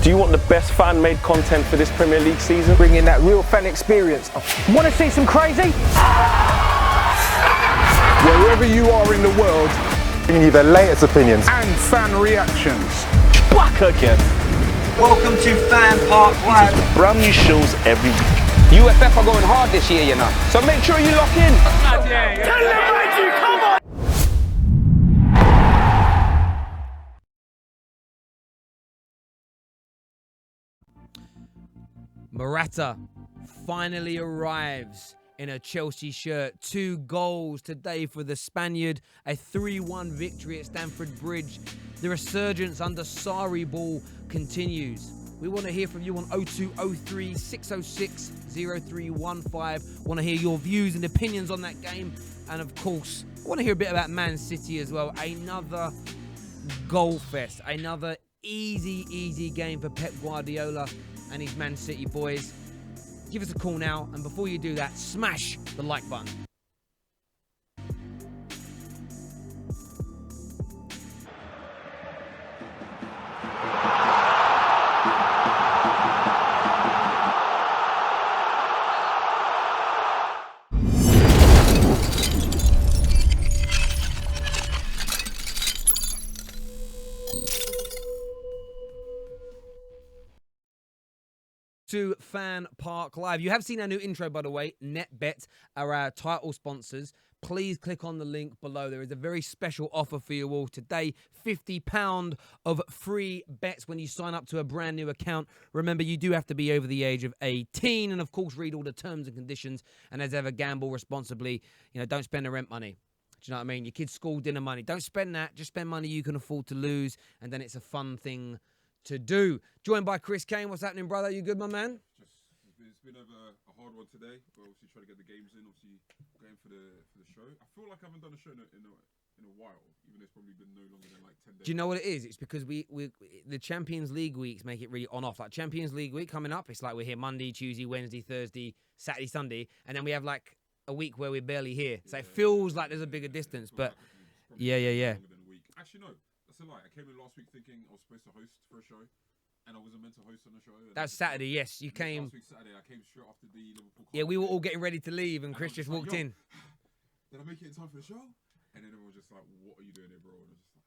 Do you want the best fan-made content for this Premier League season? Bring in that real fan experience. Want to see some crazy? Wherever you are in the world, bringing you the latest opinions and fan reactions. Back again. Welcome to FanPark Live. Brand new shows every week. UFF are going hard this year, you know. So make sure you lock in. Tell them, Mikey, come on! Morata finally arrives in a Chelsea shirt. 2 goals today for the Spaniard. A 3-1 victory at Stamford Bridge. The resurgence under Sarri ball continues. We want to hear from you on 0203 606 0315. Want to hear your views and opinions on that game. And of course, I want to hear a bit about Man City as well. Another goal fest. Another easy game for Pep Guardiola and his Man City boys. Give us a call now, and before you do that, smash the like button. To FanPark Live. You have seen our new intro, by the way. NetBet are our title sponsors. Please click on the link below. There is a very special offer for you all today. £50 of free bets when you sign up to a brand new account. Remember, you do have to be over the age of 18 and, of course, read all the terms and conditions. And as ever, gamble responsibly. You know, don't spend the rent money. Do you know what I mean? Your kid's school dinner money. Don't spend that. Just spend money you can afford to lose. And then it's a fun thing to do. Joined by Chris Kane. What's happening, brother? You good, my man? It's been a hard one today. We're obviously trying to get the games in. Obviously going for the show. I feel like I haven't done a show in a while, even though it's probably been no longer than like 10 days. Do you know what it is? It's because we the Champions League weeks make it really on off. Like Champions League week coming up, it's like we're here Monday, Tuesday, Wednesday, Thursday, Saturday, Sunday, and then we have like a week where we're barely here. So it feels like there's a bigger distance, but yeah. Actually, no. That's a lie. I came in last week thinking I was supposed to host for a show. And I wasn't meant to host on the show. That's Saturday, yes. You came. Last week Saturday, I came straight after the Liverpool. Yeah, we were all getting ready to leave, and Chris just walked in. Did I make it in time for the show? And then everyone was just like, "What are you doing here, bro?" And I was just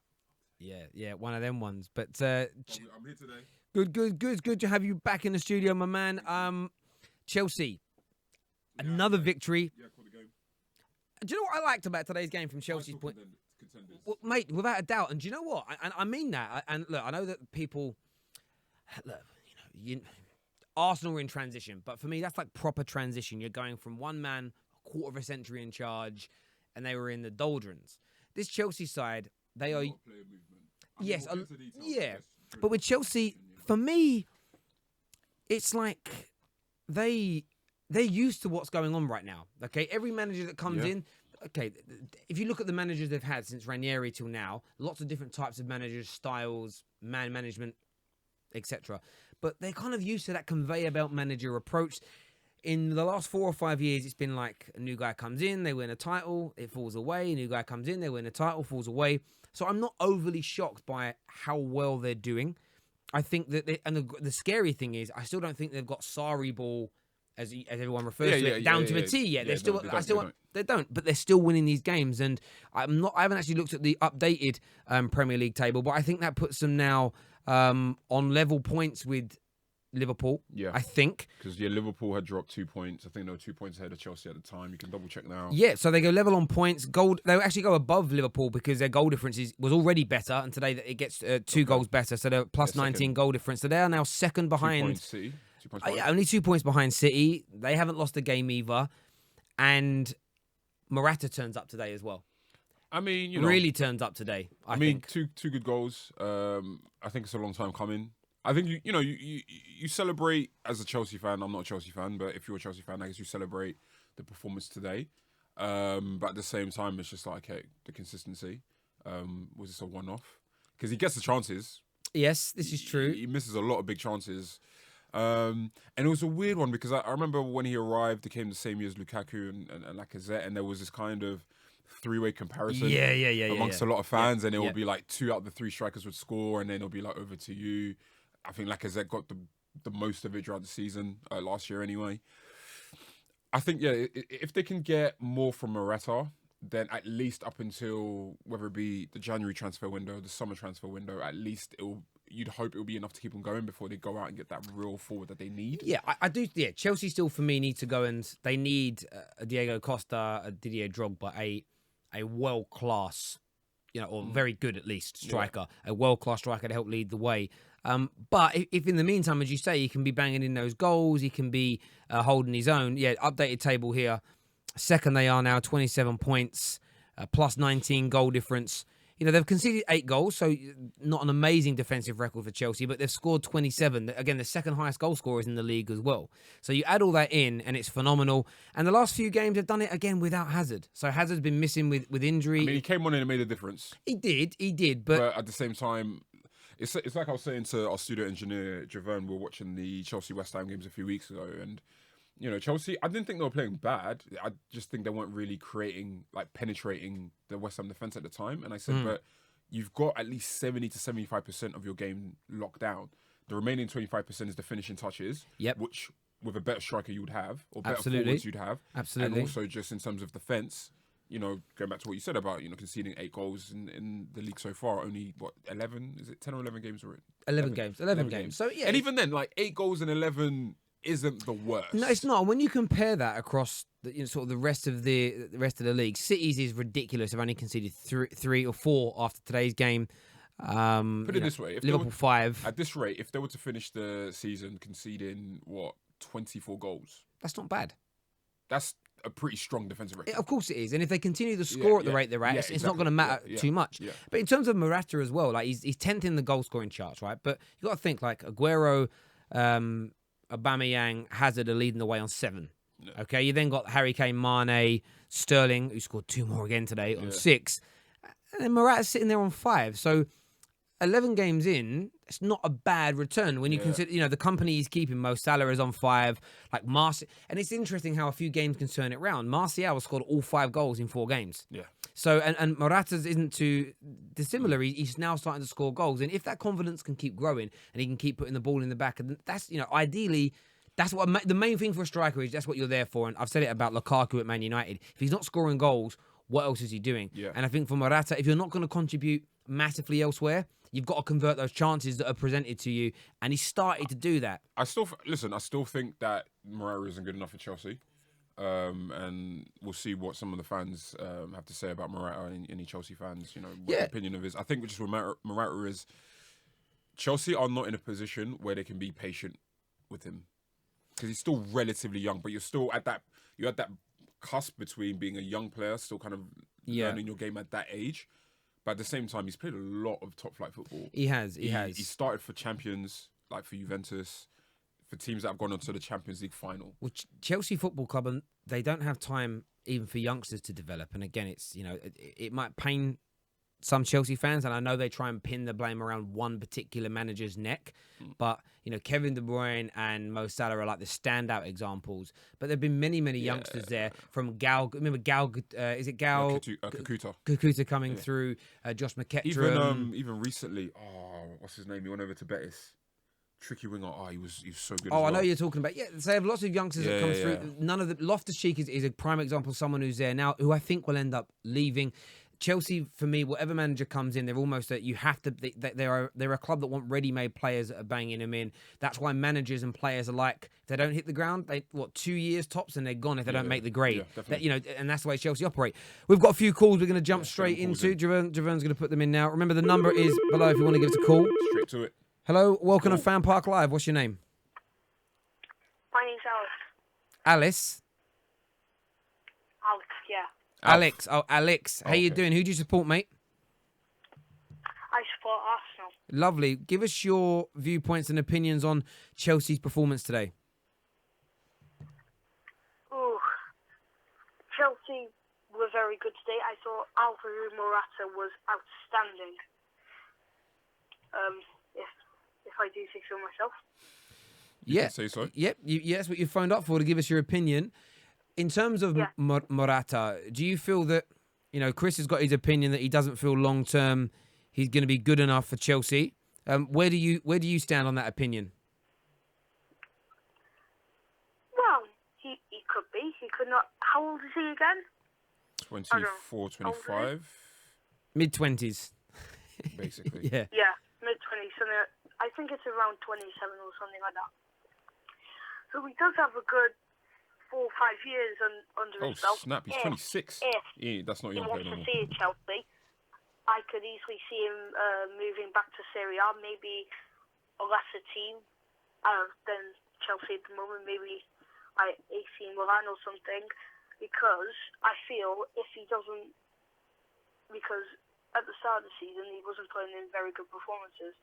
like, Yeah, one of them ones. But I'm here today. Good to have you back in the studio, my man. Chelsea, another victory. Yeah, call the game. Do you know what I liked about today's game from Chelsea's point? Contenders. Well, mate, without a doubt. And do you know what? I mean that. And look, I know that people. Look, Arsenal are in transition, but for me, that's like proper transition. You're going from one man, a quarter of a century in charge, and they were in the doldrums. This Chelsea side, they are. Yes, but with Chelsea, for me, it's like they're used to what's going on right now. Okay, every manager that comes in. Okay, if you look at the managers they've had since Ranieri till now, lots of different types of managers, styles, man management, etc. But they're kind of used to that conveyor belt manager approach. In the last 4 or 5 years, it's been like a new guy comes in, they win a title, it falls away. A new guy comes in, they win a title, falls away. So I'm not overly shocked by how well they're doing. I think that, the scary thing is, I still don't think they've got Sarri ball, as everyone refers to it, down to a T yet. They don't, but they're still winning these games. And I haven't actually looked at the updated Premier League table, but I think that puts them now on level points with Liverpool. Yeah, I think because Liverpool had dropped 2 points. I think they were 2 points ahead of Chelsea at the time. You can double check now. Yeah, so they go level on points. They actually go above Liverpool because their goal difference was already better, and today it gets 2 goals better. So they're plus 19 goal difference. So they are now second behind 2 points City. 2 points only 2 points behind City. They haven't lost a game either, and Morata turns up today as well. I mean, really turns up today. I think. two good goals. I think it's a long time coming. I think you celebrate as a Chelsea fan. I'm not a Chelsea fan, but if you're a Chelsea fan, I guess you celebrate the performance today. But at the same time, it's just like, okay, the consistency. Was this a one-off? Because he gets the chances. Yes, this is true. He misses a lot of big chances. And it was a weird one because I remember when he arrived, it came the same year as Lukaku and Lacazette, and there was this kind of three-way comparison amongst a lot of fans, and it would be like 2 out of the 3 strikers would score, and then it'll be like over to you. I think Lacazette got the most of it throughout the season last year anyway. I think, yeah, if they can get more from Morata, then at least up until whether it be the January transfer window, the summer transfer window, at least you'd hope it'll be enough to keep them going before they go out and get that real forward that they need. Yeah, I do. Yeah, Chelsea still for me need to go and they need a Diego Costa, a Didier Drogba, a world class, or very good at least striker, a world class striker to help lead the way. But if in the meantime, as you say, he can be banging in those goals, he can be holding his own. Yeah, updated table here. Second they are now, 27 points, plus 19 goal difference. They've conceded 8 goals, so not an amazing defensive record for Chelsea, but they've scored 27. Again, the second highest goal scorers in the league as well. So you add all that in, and it's phenomenal. And the last few games, they've done it again without Hazard. So Hazard's been missing with injury. I mean, he came on and it made a difference. He did. But at the same time, it's like I was saying to our studio engineer, Javon, we were watching the Chelsea-West Ham games a few weeks ago, and Chelsea, I didn't think they were playing bad. I just think they weren't really penetrating the West Ham defence at the time. And I said, but you've got at least 70 to 75% of your game locked down. The remaining 25% is the finishing touches, which with a better striker you would have, or better forwards you'd have. Absolutely. And also just in terms of defence, going back to what you said about, conceding 8 goals in the league so far, only, 11? Is it 10 or 11 games? 11 games. So, yeah. And even then, 8 goals in 11... isn't the worst. No, it's not. When you compare that across sort of the rest of the league, City's is ridiculous. They've only conceded 3 or 4 after today's game. Put it this way: if Liverpool 5. At this rate, if they were to finish the season conceding 24 goals, that's not bad. That's a pretty strong defensive record. Of course it is, and if they continue to score at the rate they're at, it's not going to matter too much. Yeah. But in terms of Morata as well, he's 10th in the goal scoring charts, right? But you got to think Aguero. Aubameyang, Hazard are leading the way on 7. Yeah. Okay, you then got Harry Kane, Mane, Sterling, who scored 2 more again today on 6, and then Morata's sitting there on 5. So 11 games in, it's not a bad return when you consider, the company he's keeping. Mo Salah is on 5, and it's interesting how a few games can turn it round. Martial has scored all 5 goals in 4 games. Yeah. So, and Morata's isn't too dissimilar. He's now starting to score goals. And if that confidence can keep growing and he can keep putting the ball in the back, and that's, ideally, that's what the main thing for a striker is. That's what you're there for. And I've said it about Lukaku at Man United. If he's not scoring goals, what else is he doing? Yeah. And I think for Morata, if you're not going to contribute massively elsewhere, you've got to convert those chances that are presented to you. And he's started to do that. I still think that Morata isn't good enough for Chelsea. And we'll see what some of the fans have to say about Morata and any Chelsea fans, what the opinion of his. I think just with Morata is Chelsea are not in a position where they can be patient with him because he's still relatively young, but you're at that cusp between being a young player, still kind of learning your game at that age. But at the same time, he's played a lot of top flight football. He has. He started for champions, like for Juventus, for teams that have gone on to the Champions League final. Well, Chelsea Football Club, they don't have time even for youngsters to develop. And again, it's it might pain some Chelsea fans, and I know they try and pin the blame around one particular manager's neck. But Kevin De Bruyne and Mo Salah are like the standout examples. But there've been many youngsters there from Gal. Remember Gal? Is it Gal? Kakuta. Kakuta coming through. Josh McKettrum. Even recently. What's his name? He went over to Betis. Tricky winger. He was so good. I know you're talking about. Yeah, so they have lots of youngsters that come through. None of the Loftus-Cheek is a prime example of someone who's there now, who I think will end up leaving. Chelsea, for me, whatever manager comes in, they're almost you have to. They're a club that want ready-made players that are banging them in. That's why managers and players are like, if they don't hit the ground, 2 years tops and they're gone if they don't make the grade. And that's the way Chelsea operate. We've got a few calls we're going to jump straight into. Javon's going to put them in now. Remember, the number is below if you want to give us a call. Straight to it. Hello, welcome to FanPark Live. What's your name? My name's Alice. Alice? Alex, yeah. Alex. Oh, Alex. How you doing? Who do you support, mate? I support Arsenal. Lovely. Give us your viewpoints and opinions on Chelsea's performance today. Ooh. Chelsea were very good today. I thought Alvaro Morata was outstanding. If I do say so myself. You can say so. Yep. That's what you phoned up for, to give us your opinion. In terms of Morata, do you feel that, Chris has got his opinion that he doesn't feel long-term he's going to be good enough for Chelsea? Where do you stand on that opinion? Well, he could be. He could not. How old is he again? 24, 25, Mid-20s. basically. Yeah. Yeah, mid-20s. I think it's around 27 or something like that. So he does have a good 4 or 5 years under Oh, his belt. snap. He's 26. If Yeah, that's not he young player wants no to more. see Chelsea, I could easily see him moving back to Serie A, maybe a lesser team than Chelsea at the moment, maybe like AC Milan or something, because I feel if he doesn't, because at the start of the season he wasn't putting in very good performances,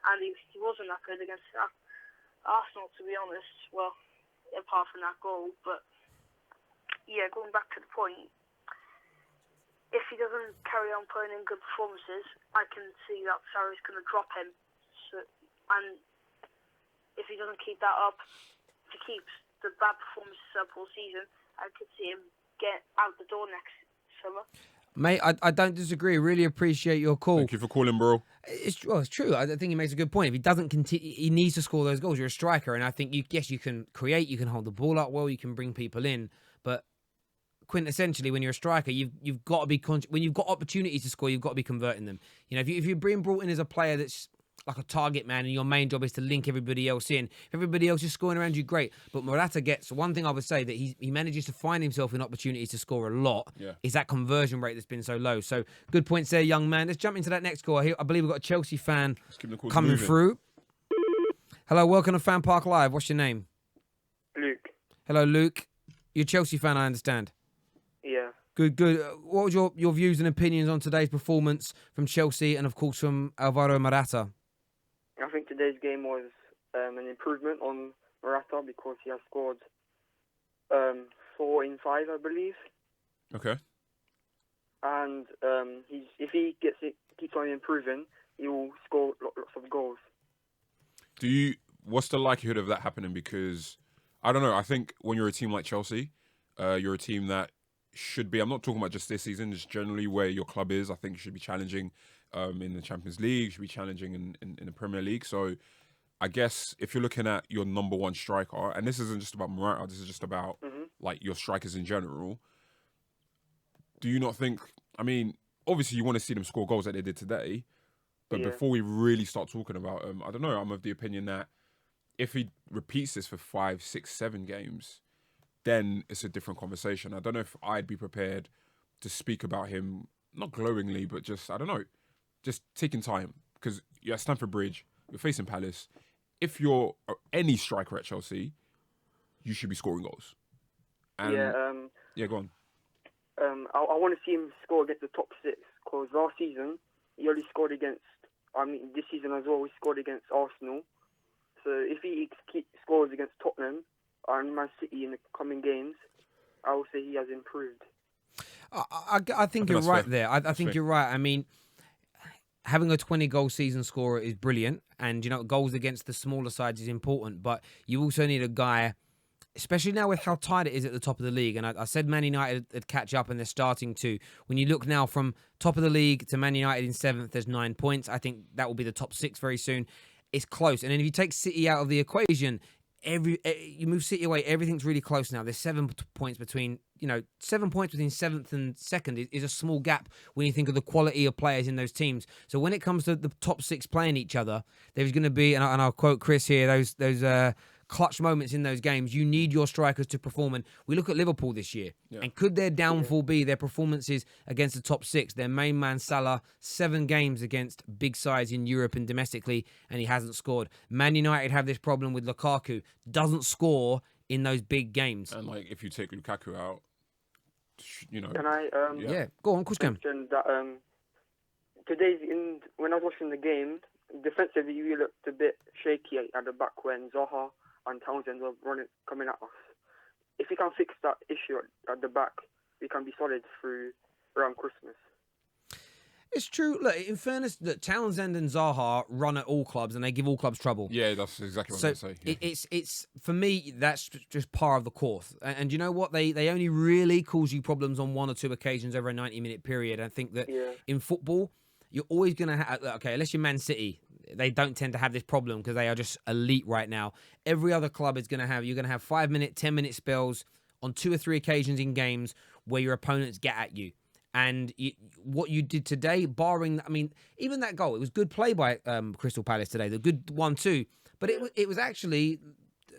and he wasn't that good against Arsenal, to be honest, well, apart from that goal. But yeah, going back to the point, if he doesn't carry on putting in good performances, I can see that Sarri's going to drop him. And if he doesn't keep that up, if he keeps the bad performances up all season, I could see him get out the door next summer. Mate, I don't disagree. Really appreciate your call. Thank you for calling, bro. It's true. I think he makes a good point. If he doesn't continue, he needs to score those goals. You're a striker, and I think you can create, you can hold the ball up well, you can bring people in, but quintessentially, when you're a striker, you've got to be when you've got opportunities to score, you've got to be converting them. You know, if you're being brought in as a player that's like a target man, and your main job is to link everybody else in. If everybody else is scoring around you, great. But Morata gets one thing I would say that he manages to find himself in opportunities to score a lot. Yeah. Is that conversion rate that's been so low. So good points there, young man. Let's jump into that next call. I believe we've got a Chelsea fan coming moving through. Hello, welcome to FanPark Live. What's your name? Luke. Hello, Luke. You're a Chelsea fan, I understand. Yeah. Good. What was your views and opinions on today's performance from Chelsea and, of course, from Alvaro Morata? I think today's game was an improvement on Morata because he has scored 4 in 5, I believe. Okay. And if he keeps on improving, he will score lots of goals. What's the likelihood of that happening? Because I don't know. I think when you're a team like Chelsea, you're a team that should be. I'm not talking about just this season, just generally where your club is. I think you should be challenging in the Champions League, should be challenging in the Premier League. So I guess if you're looking at your number one striker, and this isn't just about Morata, this is just about like your strikers in general, do you not think, I mean, obviously you want to see them score goals like they did today, but before we really start talking about I don't know, I'm of the opinion that if he repeats this for 5, 6, 7 games, then it's a different conversation. I don't know if I'd be prepared to speak about him, not glowingly, but just, I don't know, just taking time. Because you're at Stamford Bridge, you're facing Palace. If you're any striker at Chelsea, you should be scoring goals. And yeah, go on. I want to see him score against the top 6 because last season he only scored against, this season as well, he scored against Arsenal. So if he scores against Tottenham and Man City in the coming games, I will say he has improved. I think you're right there. I think you're right. I mean, having a 20-goal season scorer is brilliant, and goals against the smaller sides is important. But you also need a guy, especially now with how tight it is at the top of the league. And I said Man United would catch up, and they're starting to. When you look now from top of the league to Man United in 7th, there's 9 points. I think that will be the top 6 very soon. It's close, and then if you take City out of the equation, you move City away, everything's really close now. There's 7 points between, 7 points between 7th and 2nd is a small gap when you think of the quality of players in those teams. So when it comes to the top 6 playing each other, there's going to be, and I'll quote Chris here, those clutch moments in those games. You need your strikers to perform. And we look at Liverpool this year. Yeah. And could their downfall be their performances against the top 6? Their main man, Salah, 7 games against big sides in Europe and domestically, and he hasn't scored. Man United have this problem with Lukaku. Doesn't score in those big games. And, if you take Lukaku out, Can I... yeah, go on, Kushkan. That, when I was watching the game, defensively we looked a bit shaky at the back when Zaha and Townsend were coming at us. If we can fix that issue at the back, we can be solid through around Christmas. It's true. Look, in fairness, that Townsend and Zaha run at all clubs and they give all clubs trouble. Yeah, that's exactly what I was going to say. Yeah. It's for me, that's just par of the course. And you know what? They only really cause you problems on 1 or 2 occasions over a 90-minute period. I think that in football, you're always going to have, okay, unless you're Man City, they don't tend to have this problem because they are just elite right now. Every other club is going to have, you're going to have 5-minute, 10-minute spells on 2 or 3 occasions in games where your opponents get at you. And what you did today, barring, I mean, even that goal, it was good play by Crystal Palace today, the good 1-2. But it was actually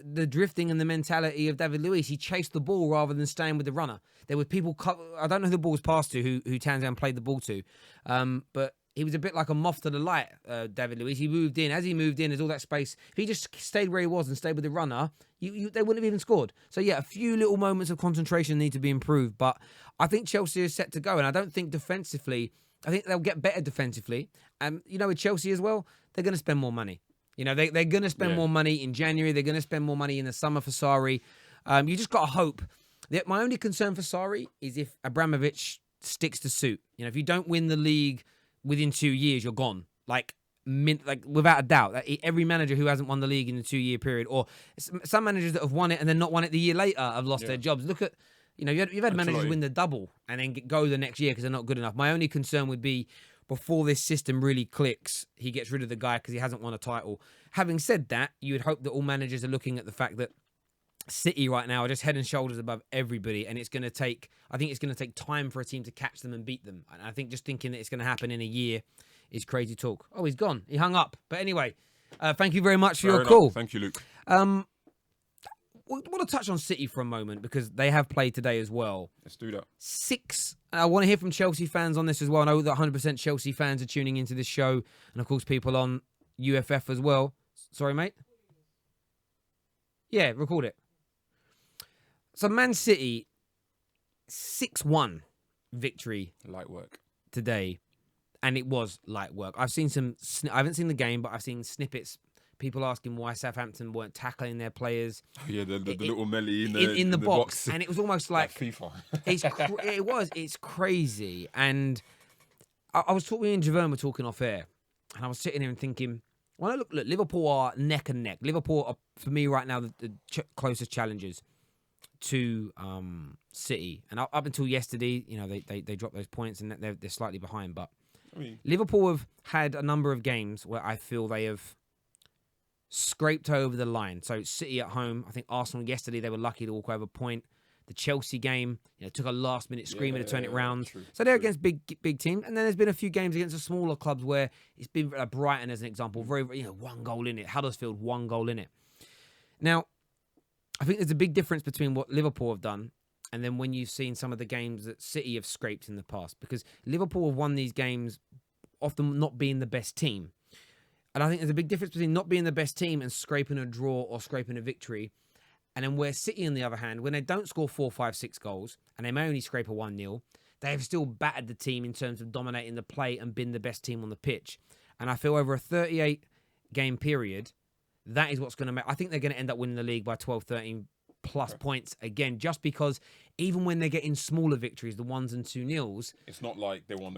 the drifting and the mentality of David Luiz. He chased the ball rather than staying with the runner. There were people, I don't know who the ball was passed to, who Townsend played the ball to. But he was a bit like a moth to the light, David Luiz. He moved in. As he moved in, there's all that space. If he just stayed where he was and stayed with the runner, they wouldn't have even scored. So, yeah, a few little moments of concentration need to be improved. But I think Chelsea is set to go. And I don't think defensively, I think they'll get better defensively. And, with Chelsea as well, they're going to spend more money. They're going to spend more money in January. They're going to spend more money in the summer for Sarri. You just got to hope. My only concern for Sarri is if Abramovich sticks to suit. If you don't win the league within 2 years, you're gone. Like without a doubt. Every manager who hasn't won the league in a 2-year period, or some managers that have won it and then not won it the year later have lost their jobs. Look at, you've had managers win the double and then go the next year because they're not good enough. My only concern would be before this system really clicks, he gets rid of the guy because he hasn't won a title. Having said that, you would hope that all managers are looking at the fact that City right now are just head and shoulders above everybody, and I think it's going to take time for a team to catch them and beat them. And I think just thinking that it's going to happen in a year is crazy talk. Oh, he's gone. He hung up. But anyway, thank you very much for your call. Thank you, Luke. We want to touch on City for a moment because they have played today as well. Let's do that. 6. I want to hear from Chelsea fans on this as well. I know that 100% Chelsea fans are tuning into this show, and of course people on UFF as well. Sorry, mate? Yeah, record it. So Man City, 6-1 victory. Light work. Today. And it was light work. I've seen I haven't seen the game, but I've seen snippets. People asking why Southampton weren't tackling their players. Oh, yeah, the little melee in the box. And it was almost like FIFA. It's crazy. And I was talking, me and Javerne were talking off air, and I was sitting here and thinking, well, look, Liverpool are neck and neck. Liverpool are, for me right now, the closest challengers to City. And up until yesterday, they dropped those points and they're slightly behind. But Liverpool have had a number of games where I feel they have scraped over the line. So City at home, I think Arsenal yesterday, they were lucky to walk over a point. The Chelsea game, took a last-minute screamer to turn it round. So they're against big teams. And then there's been a few games against the smaller clubs where it's been Brighton as an example, very, one goal in it. Huddersfield, 1 goal in it. Now, I think there's a big difference between what Liverpool have done and then when you've seen some of the games that City have scraped in the past. Because Liverpool have won these games often not being the best team. And I think there's a big difference between not being the best team and scraping a draw or scraping a victory. And then where City, on the other hand, when they don't score 4, 5, 6 goals, and they may only scrape a 1-0, they have still battered the team in terms of dominating the play and been the best team on the pitch. And I feel over a 38-game period, that is what's going to make... I think they're going to end up winning the league by 12, 13 plus points again, just because even when they're getting smaller victories, the 1s and 2-0s... It's not like they won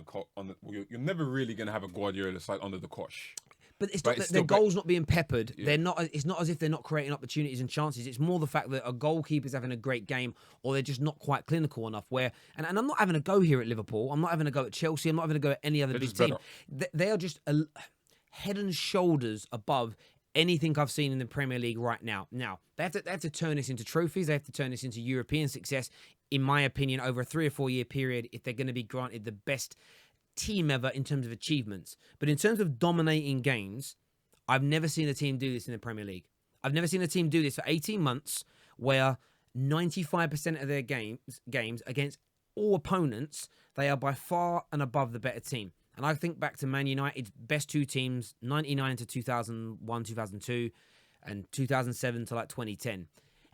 you're never really going to have a Guardiola side under the cosh. But their goals not being peppered. Yeah. It's not as if they're not creating opportunities and chances. It's more the fact that a goalkeeper's having a great game, or they're just not quite clinical enough. And I'm not having a go here at Liverpool. I'm not having a go at Chelsea. I'm not having a go at any other big team. They are just head and shoulders above anything I've seen in the Premier League right now. Now they have to turn this into trophies. They have to turn this into European success. In my opinion, over a 3 or 4 year period, if they're going to be granted the best team ever in terms of achievements. But in terms of dominating games, I've never seen a team do this in the Premier League. I've never seen a team do this for 18 months where 95% of their games against all opponents, they are by far and above the better team. And I think back to Man United's best 2 teams, 99 to 2001, 2002, and 2007 to 2010.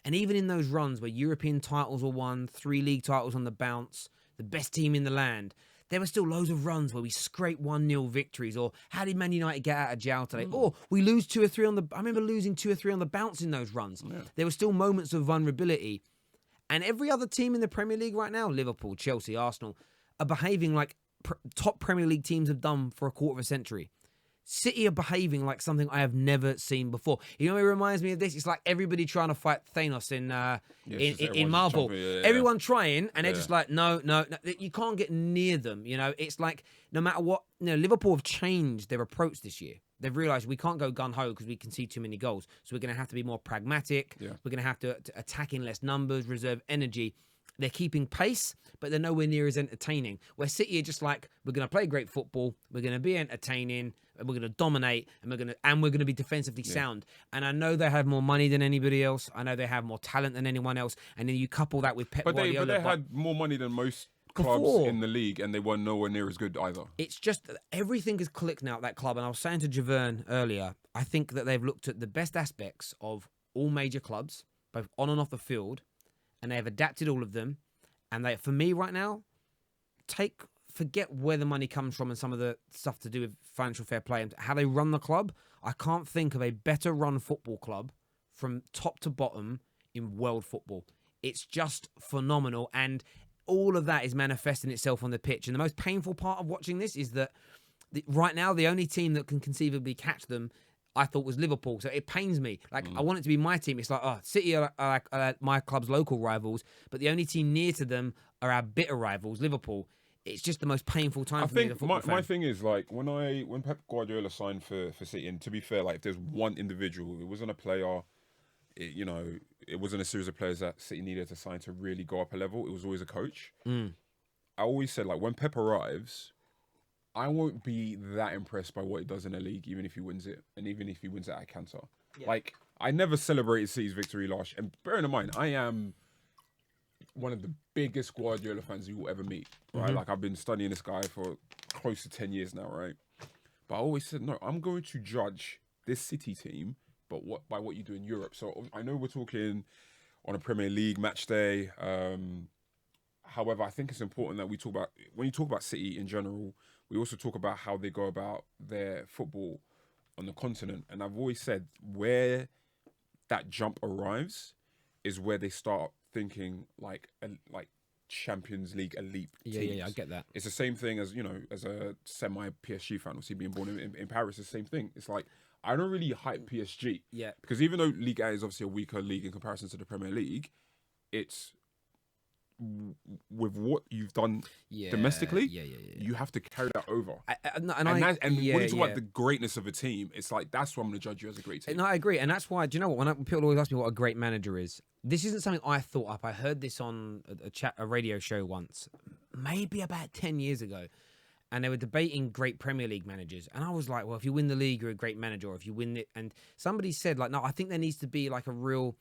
And even in those runs where European titles were won, 3 league titles on the bounce, the best team in the land, there were still loads of runs where we scrape 1-0 victories, or how did Man United get out of jail today? Or we lose 2 or 3 I remember losing 2 or 3 on the bounce in those runs. Yeah. There were still moments of vulnerability. And every other team in the Premier League right now, Liverpool, Chelsea, Arsenal, are behaving like top Premier League teams have done for a quarter of a century. City are behaving like something I have never seen before. You know, it reminds me of this. It's like everybody trying to fight Thanos in Marvel. Everyone trying, and they're just like, no, you can't get near them. You know, it's like no matter what. You know, Liverpool have changed their approach this year. They've realised we can't go gun-ho because we concede too many goals. So we're going to have to be more pragmatic. Yeah. We're going to have to attack in less numbers, reserve energy. They're keeping pace, but they're nowhere near as entertaining. Where City are just like, we're going to play great football, we're going to be entertaining, and we're going to dominate, and we're going to be defensively sound. And I know they have more money than anybody else. I know they have more talent than anyone else. And then you couple that with Pep Guardiola. But they had more money than most clubs in the league, and they were nowhere near as good either. It's just that everything is clicked now at that club. And I was saying to Javern earlier, I think that they've looked at the best aspects of all major clubs, both on and off the field, and they have adapted all of them. And they, for me right now, forget where the money comes from and some of the stuff to do with financial fair play and how they run the club. I can't think of a better run football club from top to bottom in world football. It's just phenomenal. And all of that is manifesting itself on the pitch. And the most painful part of watching this is that right now, the only team that can conceivably catch them, I thought, was Liverpool. So it pains me. Like, I want it to be my team. It's like, City are my club's local rivals, but the only team near to them are our bitter rivals, Liverpool. It's just the most painful time for me as a football fan. My thing is, like, when Pep Guardiola signed for City, and to be fair, like, if there's one individual, it wasn't a player, it wasn't a series of players that City needed to sign to really go up a level. It was always a coach. I always said, like, when Pep arrives, I won't be that impressed by what he does in the league, even if he wins it, and even if he wins it at Cantor. Yeah. Like, I never celebrated City's victory last year. And bearing in mind, I am one of the biggest Guardiola fans you will ever meet, right? Like, I've been studying this guy for close to 10 years now, right? But I always said, no, I'm going to judge this City team by what you do in Europe. So I know we're talking on a Premier League match day. However, I think it's important that when you talk about City in general, we also talk about how they go about their football on the continent. And I've always said where that jump arrives is where they start thinking like Champions League elite teams. Yeah, I get that. It's the same thing as, as a semi-PSG fan, obviously being born in Paris, it's the same thing. It's like, I don't really hype PSG. Yeah. Because even though Ligue 1 is obviously a weaker league in comparison to the Premier League, it's with what you've done domestically, you have to carry that over. And when you talk about the greatness of a team, it's like, that's why I'm going to judge you as a great team. No, I agree. And that's why, do you know what? When people always ask me what a great manager is, this isn't something I thought up. I heard this on a radio show once, maybe about 10 years ago. And they were debating great Premier League managers. And I was like, well, if you win the league, you're a great manager. Or if you win it. And somebody said, like, no, I think there needs to be like a real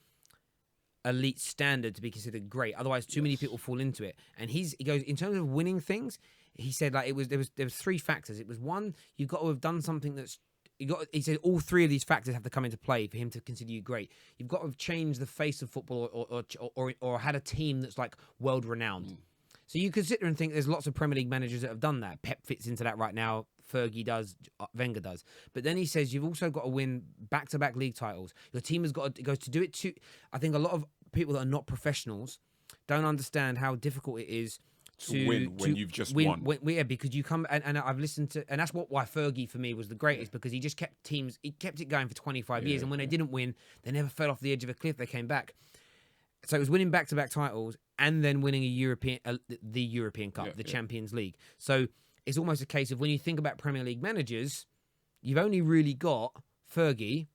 elite standard to be considered great. Otherwise, too many people fall into it. And he goes, in terms of winning things, he said, like, there was three factors. It was one, you've got to have done something he said all three of these factors have to come into play for him to consider you great. You've got to have changed the face of football or had a team that's like world renowned. So you could sit there and think there's lots of Premier League managers that have done that. Pep fits into that right now. Fergie does. Wenger does. But then he says you've also got to win back-to-back league titles. Your team has got to do it too. I think a lot of people that are not professionals don't understand how difficult it is to win when you've just won. Yeah, because you come and I've listened to, and that's why Fergie for me was the greatest, because he just kept it going for 25 years, and when they didn't win, they never fell off the edge of a cliff. They came back. So it was winning back-to-back titles and then winning the European Cup, the Champions League. So it's almost a case of when you think about Premier League managers, you've only really got Fergie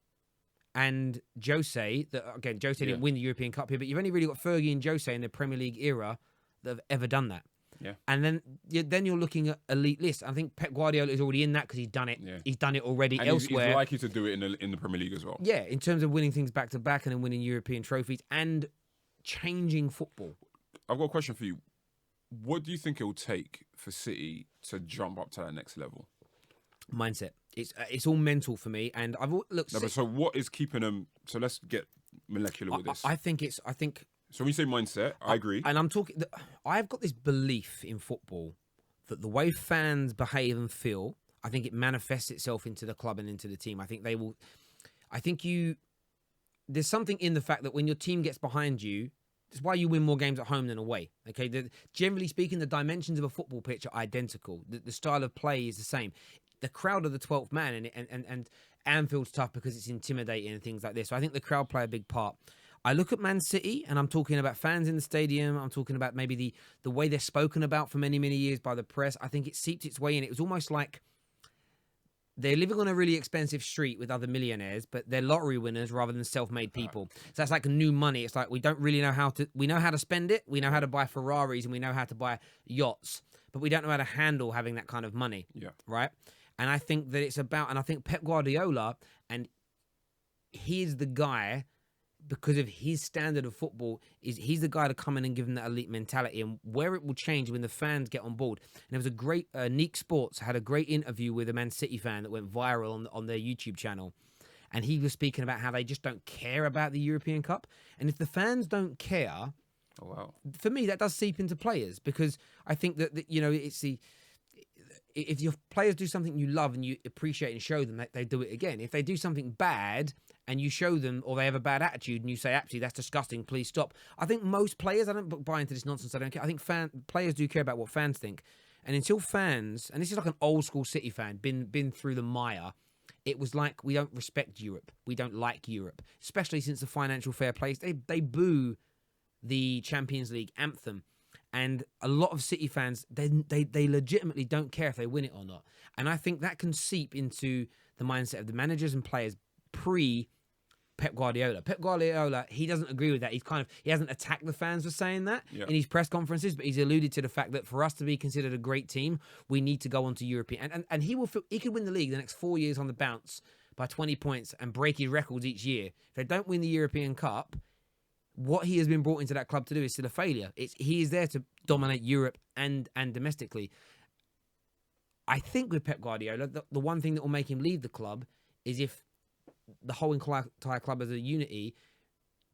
and Jose. Again, Jose didn't win the European Cup here, but you've only really got Fergie and Jose in the Premier League era that have ever done that. Yeah. And then you're looking at elite list. I think Pep Guardiola is already in that because he's done it. Yeah. He's done it already and elsewhere. He's likely to do it in the Premier League as well. Yeah, in terms of winning things back to back and then winning European trophies and changing football. I've got a question for you. What do you think it will take for City to jump up to that next level? Mindset. It's all mental for me, and I've looked. No, but so what is keeping them? So let's get molecular with this. I think. So when you say mindset, I agree. And I'm talking. I've got this belief in football that the way fans behave and feel, I think it manifests itself into the club and into the team. I think they will. There's something in the fact that when your team gets behind you, that's why you win more games at home than away. Okay, generally speaking, the dimensions of a football pitch are identical. The style of play is the same. the crowd are the 12th man, and Anfield's tough because it's intimidating and things like this. So I think the crowd play a big part. I look at Man City, and I'm talking about fans in the stadium. I'm talking about maybe the way they're spoken about for many, many years by the press. I think it seeped its way in. It was almost like they're living on a really expensive street with other millionaires, but they're lottery winners rather than self-made people. So that's like new money. It's like we don't really know we know how to spend it. We know how to buy Ferraris and we know how to buy yachts, but we don't know how to handle having that kind of money. Yeah. Right? And I think that it's about, and I think Pep Guardiola, and he's the guy, because of his standard of football, he's the guy to come in and give them that elite mentality, and where it will change when the fans get on board. And there was a great, Neek Sports had a great interview with a Man City fan that went viral on their YouTube channel. And he was speaking about how they just don't care about the European Cup. And if the fans don't care, Oh, wow. for me, that does seep into players, because I think that it's if your players do something you love and you appreciate and show them, that they do it again. If they do something bad and you show them, or they have a bad attitude and you say, actually, that's disgusting, please stop. I think most players, I don't buy into this nonsense, I don't care. I think players do care about what fans think. And until fans, and this is like an old school City fan, been through the mire, it was like, we don't respect Europe. We don't like Europe, especially since the financial fair play. They boo the Champions League anthem. And a lot of City fans, they legitimately don't care if they win it or not. And I think that can seep into the mindset of the managers and players pre-Pep Guardiola. Pep Guardiola, he doesn't agree with that. He hasn't attacked the fans for saying that in his press conferences, but he's alluded to the fact that for us to be considered a great team, we need to go on to European. And he could win the league the next 4 years on the bounce by 20 points and break his records each year. If they don't win the European Cup, what he has been brought into that club to do is still a failure. He is there to dominate Europe and domestically. I think with Pep Guardiola, the one thing that will make him leave the club is if the whole entire club as a unity,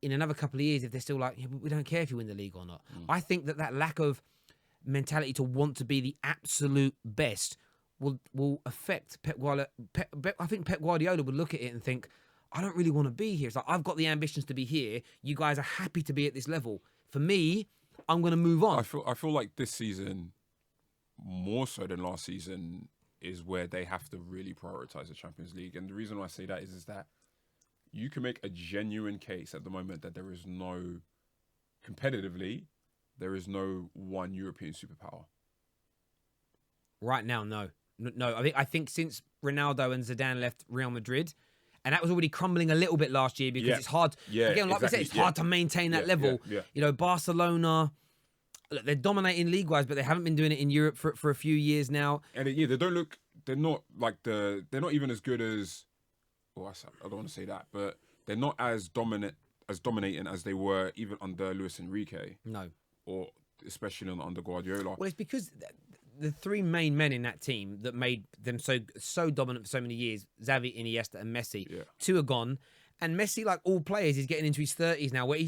in another couple of years, if they're still like, we don't care if you win the league or not. I think that lack of mentality to want to be the absolute best will affect Pep Guardiola. I think Pep Guardiola would look at it and think, I don't really want to be here. It's like, I've got the ambitions to be here. You guys are happy to be at this level. For me, I'm going to move on. I feel like this season, more so than last season, is where they have to really prioritize the Champions League. And the reason why I say that is that you can make a genuine case at the moment that there is no, competitively, there is no one European superpower. Right now, no. I think since Ronaldo and Zidane left Real Madrid, and that was already crumbling a little bit last year because it's hard. Again, like we said, it's hard to maintain that level. You know, Barcelona, look, they're dominating league-wise, but they haven't been doing it in Europe for a few years now. And they don't look. They're not like they're not even as good as. Oh, I don't want to say that, but they're not as dominating as they were even under Luis Enrique. No. Or especially under Guardiola. Well, it's because the three main men in that team that made them so dominant for so many years, Xavi, Iniesta, and Messi, two are gone. And Messi, like all players, is getting into his 30s now, where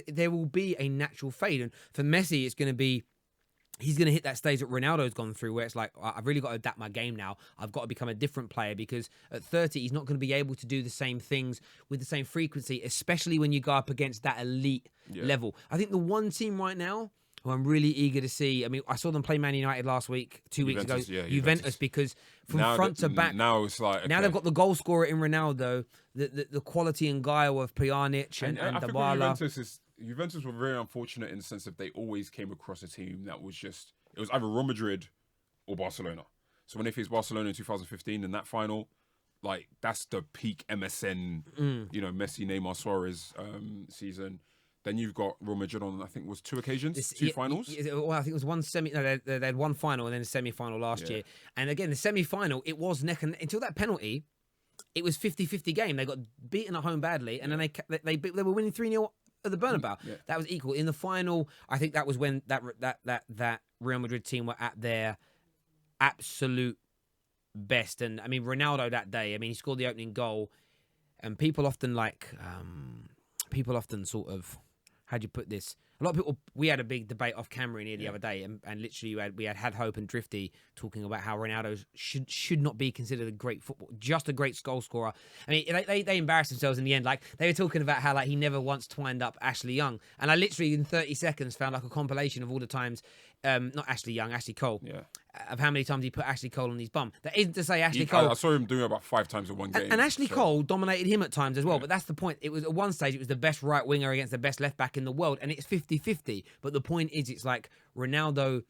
there will be a natural fade. And for Messi, it's going to be, he's going to hit that stage that Ronaldo's gone through, where it's like, I've really got to adapt my game now. I've got to become a different player, because at 30, he's not going to be able to do the same things with the same frequency, especially when you go up against that elite level. I think the one team right now who I'm really eager to see, I mean, I saw them play Man United last week, 2 weeks ago. Juventus, because from front to back, now it's like, okay. Now they've got the goal scorer in Ronaldo, the quality and guile of Pjanic and I think Dybala. Juventus were very unfortunate in the sense that they always came across a team that was just, it was either Real Madrid or Barcelona. So when they faced Barcelona in 2015 in that final, like, that's the peak MSN, you know, Messi, Neymar, Suarez season. Then you've got Real Madrid on, I think, was two occasions, two finals? Well, I think it was one semi. No, they had one final and then a semi-final last year. And again, the semi-final, it was neck and until that penalty, it was 50-50 game. They got beaten at home badly, and then they were winning 3-0 at the Bernabeu. That was equal. In the final, I think that was when that Real Madrid team were at their absolute best. And I mean, Ronaldo that day, I mean, he scored the opening goal, and people often sort of, how'd you put this? A lot of people, we had a big debate off camera in here the other day, and literally we had Hope and Drifty talking about how Ronaldo should not be considered a great just a great goal scorer. I mean, they embarrassed themselves in the end. Like, they were talking about how, like, he never once twined up Ashley Young, and I literally in 30 seconds found like a compilation of all the times not Ashley Young, Ashley Cole. Yeah. Of how many times he put Ashley Cole on his bum. That isn't to say Ashley I Cole. saw him doing it about 5 times in one game. And Ashley Cole dominated him at times as well. But that's the point. It was at one stage, it was the best right winger against the best left back in the world. And it's 50-50. But the point is, it's like Ronaldo,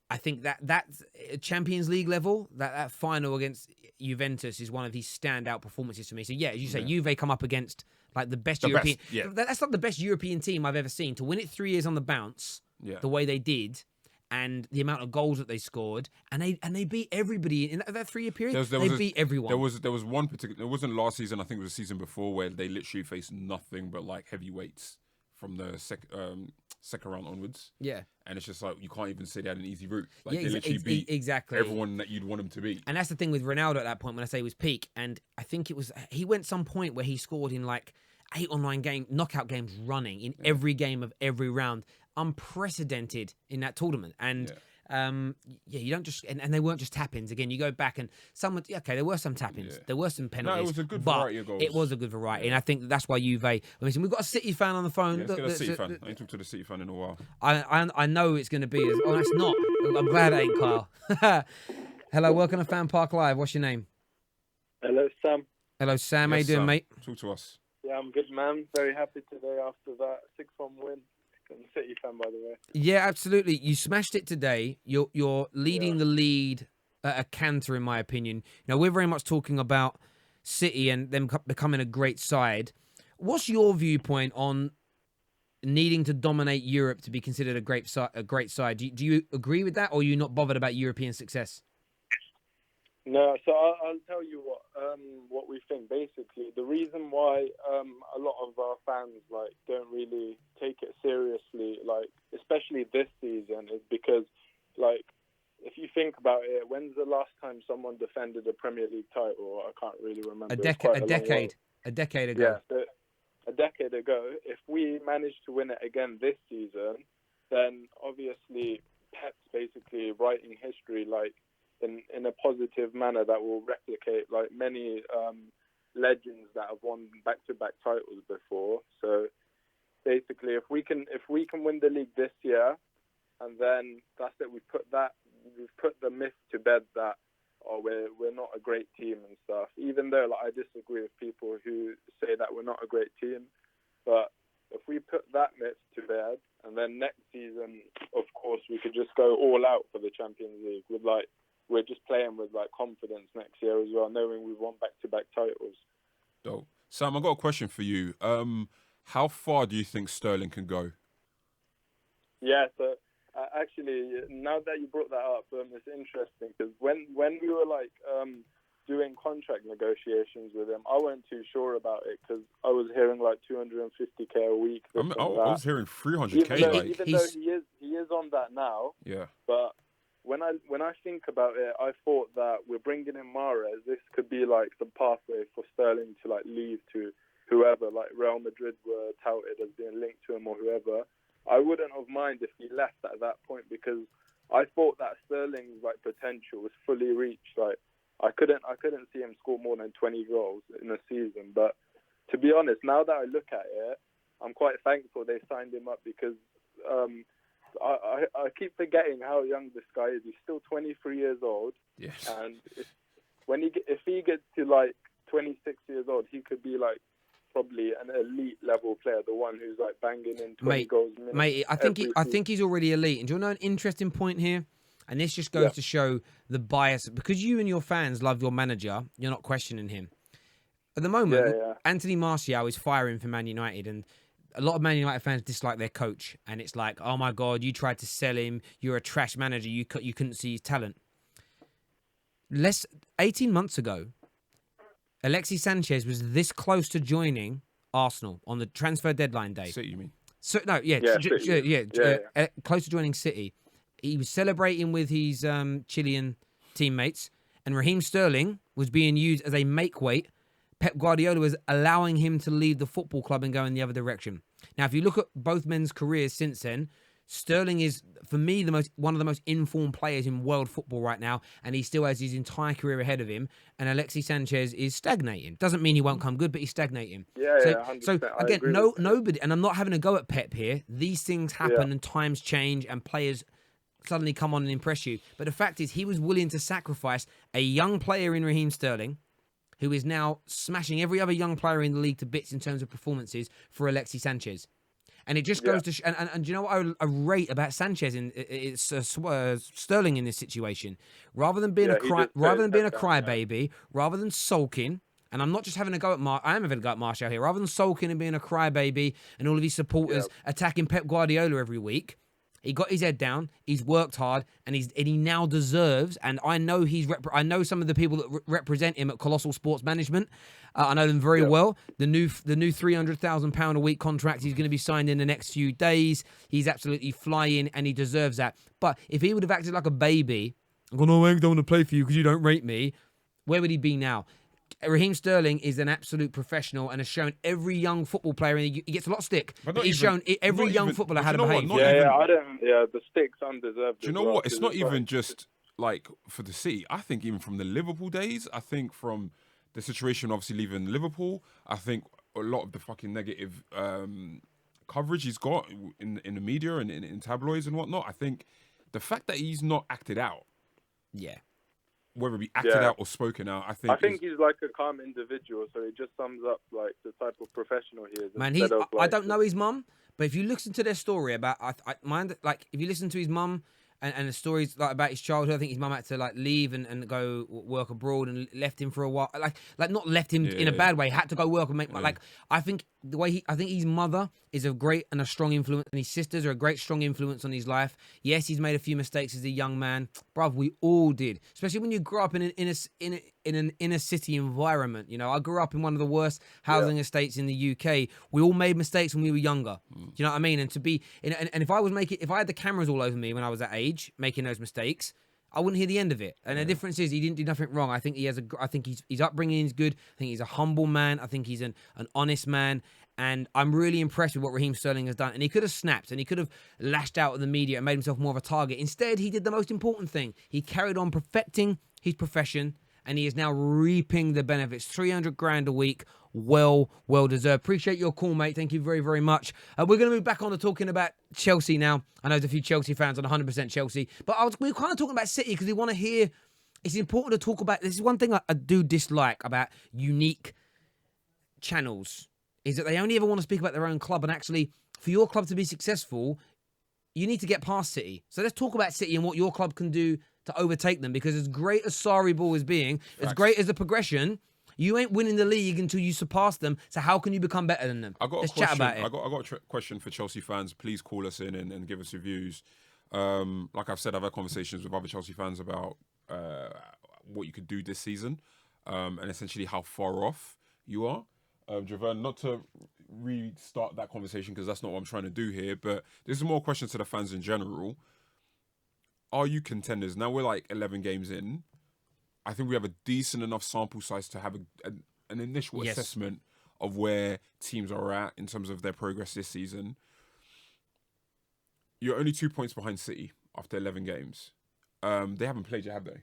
I think that's Champions League level, that final against Juventus is one of his standout performances for me. So yeah, as you say, Juve come up against like the best European. That's not the best European team I've ever seen. To win it 3 years on the bounce, the way they did, and the amount of goals that they scored, and they beat everybody in that 3 year period. They beat everyone. There was one particular. It wasn't last season. I think it was the season before where they literally faced nothing but like heavyweights from the second round onwards. Yeah, and it's just like you can't even say they had an easy route. Like they literally beat everyone that you'd want them to beat. And that's the thing with Ronaldo at that point. When I say he was peak, and I think he went some point where he scored in like 8 or 9 knockout games running in every game of every round. Unprecedented in that tournament. And you don't just and they weren't just tap-ins. Again, you go back and there were some tap-ins, there were some penalties. No, it was a good variety of goals. It was a good variety, and I think that's why Juve. Listen, we've got a City fan on the phone. Let's get a City fan. I ain't talked to the City fan in a while. I know it's going to be. It's not. I'm glad it ain't Carl. Hello, welcome to FanPark Live. What's your name? Hello, Sam. Hello, Sam. How you doing, mate? Talk to us. Yeah, I'm good, man. Very happy today after that 6-1 win. I'm a City fan, by the way. Yeah, absolutely. You smashed it today. You're leading the lead at a canter, in my opinion. Now, we're very much talking about City and them becoming a great side. What's your viewpoint on needing to dominate Europe to be considered a great side? Do you agree with that, or are you not bothered about European success? No, so I'll tell you what we think. Basically, the reason why a lot of our fans don't really take it seriously, especially this season, is because if you think about it, when's the last time someone defended a Premier League title? I can't really remember. A decade ago. Yeah, a decade ago. If we manage to win it again this season, then obviously Pep's basically writing history in a positive manner that will replicate many legends that have won back-to-back titles before. So basically, if we can win the league this year, and then that's it, we've put the myth to bed that we're not a great team and stuff. Even though I disagree with people who say that we're not a great team, but if we put that myth to bed, and then next season, of course, we could just go all out for the Champions League with we're just playing with confidence next year as well, knowing we've won back-to-back titles. Dope. Sam, I got a question for you. How far do you think Sterling can go? Yeah, so actually, now that you brought that up, it's interesting because when we were doing contract negotiations with him, I wasn't too sure about it because I was hearing $250K a week. I was hearing 300K. Even though he is on that now. Yeah. But when I think about it, I thought that we're bringing in Mahrez. This could be the pathway for Sterling to leave to whoever, Real Madrid were touted as being linked to him or whoever. I wouldn't have minded if he left at that point because I thought that Sterling's potential was fully reached. I couldn't see him score more than 20 goals in a season. But to be honest, now that I look at it, I'm quite thankful they signed him up because I keep forgetting how young this guy is. He's still 23 years old. Yes. And if he gets to 26 years old, he could be probably an elite level player, the one who's banging in 20 goals a minute. Mate, I think he's already elite. And do you know an interesting point here? And this just goes to show the bias. Because you and your fans love your manager, you're not questioning him. At the moment, Anthony Martial is firing for Man United, and a lot of Man United fans dislike their coach. And it's like, oh my God, you tried to sell him. You're a trash manager. You couldn't see his talent. 18 months ago, Alexis Sanchez was this close to joining Arsenal on the transfer deadline day. City, you mean? So, no, close to joining City. He was celebrating with his Chilean teammates, and Raheem Sterling was being used as a make-weight. Pep Guardiola was allowing him to leave the football club and go in the other direction. Now, if you look at both men's careers since then, Sterling is, for me, one of the most informed players in world football right now, and he still has his entire career ahead of him. And Alexis Sanchez is stagnating. Doesn't mean he won't come good, but he's stagnating. So again, nobody, and I'm not having a go at Pep here. These things happen, and times change, and players suddenly come on and impress you. But the fact is, he was willing to sacrifice a young player in Raheem Sterling, who is now smashing every other young player in the league to bits in terms of performances, for Alexis Sanchez. And it just goes to... And do you know what I rate about Sanchez it's Sterling in this situation? Rather than being a crybaby, rather than sulking, and I'm not just having a go at I am having a go at Martial here, rather than sulking and being a crybaby and all of his supporters attacking Pep Guardiola every week, he got his head down, he's worked hard, and he now deserves, and I know I know some of the people that represent him at Colossal Sports Management. I know them very well. The new £300,000 a week contract he's going to be signed in the next few days. He's absolutely flying, and he deserves that. But if he would have acted like a baby, I go, no, I don't want to play for you because you don't rate me, where would he be now? Raheem Sterling is an absolute professional and has shown every young football player, and he gets a lot of stick, but he's shown every young footballer how to behave. The stick's undeserved. Do you know what? It's not even just like for the City. I think even from the Liverpool days, I think from the situation obviously leaving Liverpool, I think a lot of the fucking negative coverage he's got in the media and in tabloids and whatnot, I think the fact that he's not acted out. Yeah. Whether it be acted out or spoken out, I think he's like a calm individual, so it just sums up like the type of professional he is. Man, I don't know his mum, but if you listen to their story about, if you listen to his mum and the stories like about his childhood, I think his mum had to like leave and go work abroad and left him for a while. Like not left him in a bad way, had to go work and make like. I think I think his mother is a great and a strong influence, and his sisters are a great strong influence on his life. Yes, he's made a few mistakes as a young man, bruv. We all did, especially when you grow up in an inner city environment. You know, I grew up in one of the worst housing estates in the UK. We all made mistakes when we were younger. Do you know what I mean? And to be and if I had the cameras all over me when I was that age making those mistakes, I wouldn't hear the end of it. And the difference is he didn't do nothing wrong. I think his upbringing is good. I think he's a humble man. I think he's an honest man. And I'm really impressed with what Raheem Sterling has done. And he could have snapped and he could have lashed out at the media and made himself more of a target. Instead, he did the most important thing. He carried on perfecting his profession, and he is now reaping the benefits. 300 grand a week. Well deserved. Appreciate your call, mate. Thank you very, very much. We're going to move back on to talking about Chelsea now. I know there's a few Chelsea fans on 100% Chelsea, but we're kind of talking about City because we want to hear. It's important to talk about. This is one thing I do dislike about unique channels, is that they only ever want to speak about their own club, and actually, for your club to be successful, you need to get past City. So let's talk about City and what your club can do to overtake them, because as great as Sarri ball is being, as great as the progression, you ain't winning the league until you surpass them. So how can you become better than them? Let's chat about it. I got a question for Chelsea fans. Please call us in and give us your views. Like I've said, I've had conversations with other Chelsea fans about what you could do this season, and essentially how far off you are. Javon, not to restart that conversation because that's not what I'm trying to do here, but this is more a question to the fans in general. Are you contenders? Now we're like 11 games in. I think we have a decent enough sample size to have an initial assessment of where teams are at in terms of their progress this season. You're only 2 points behind City after 11 games. They haven't played yet, have they?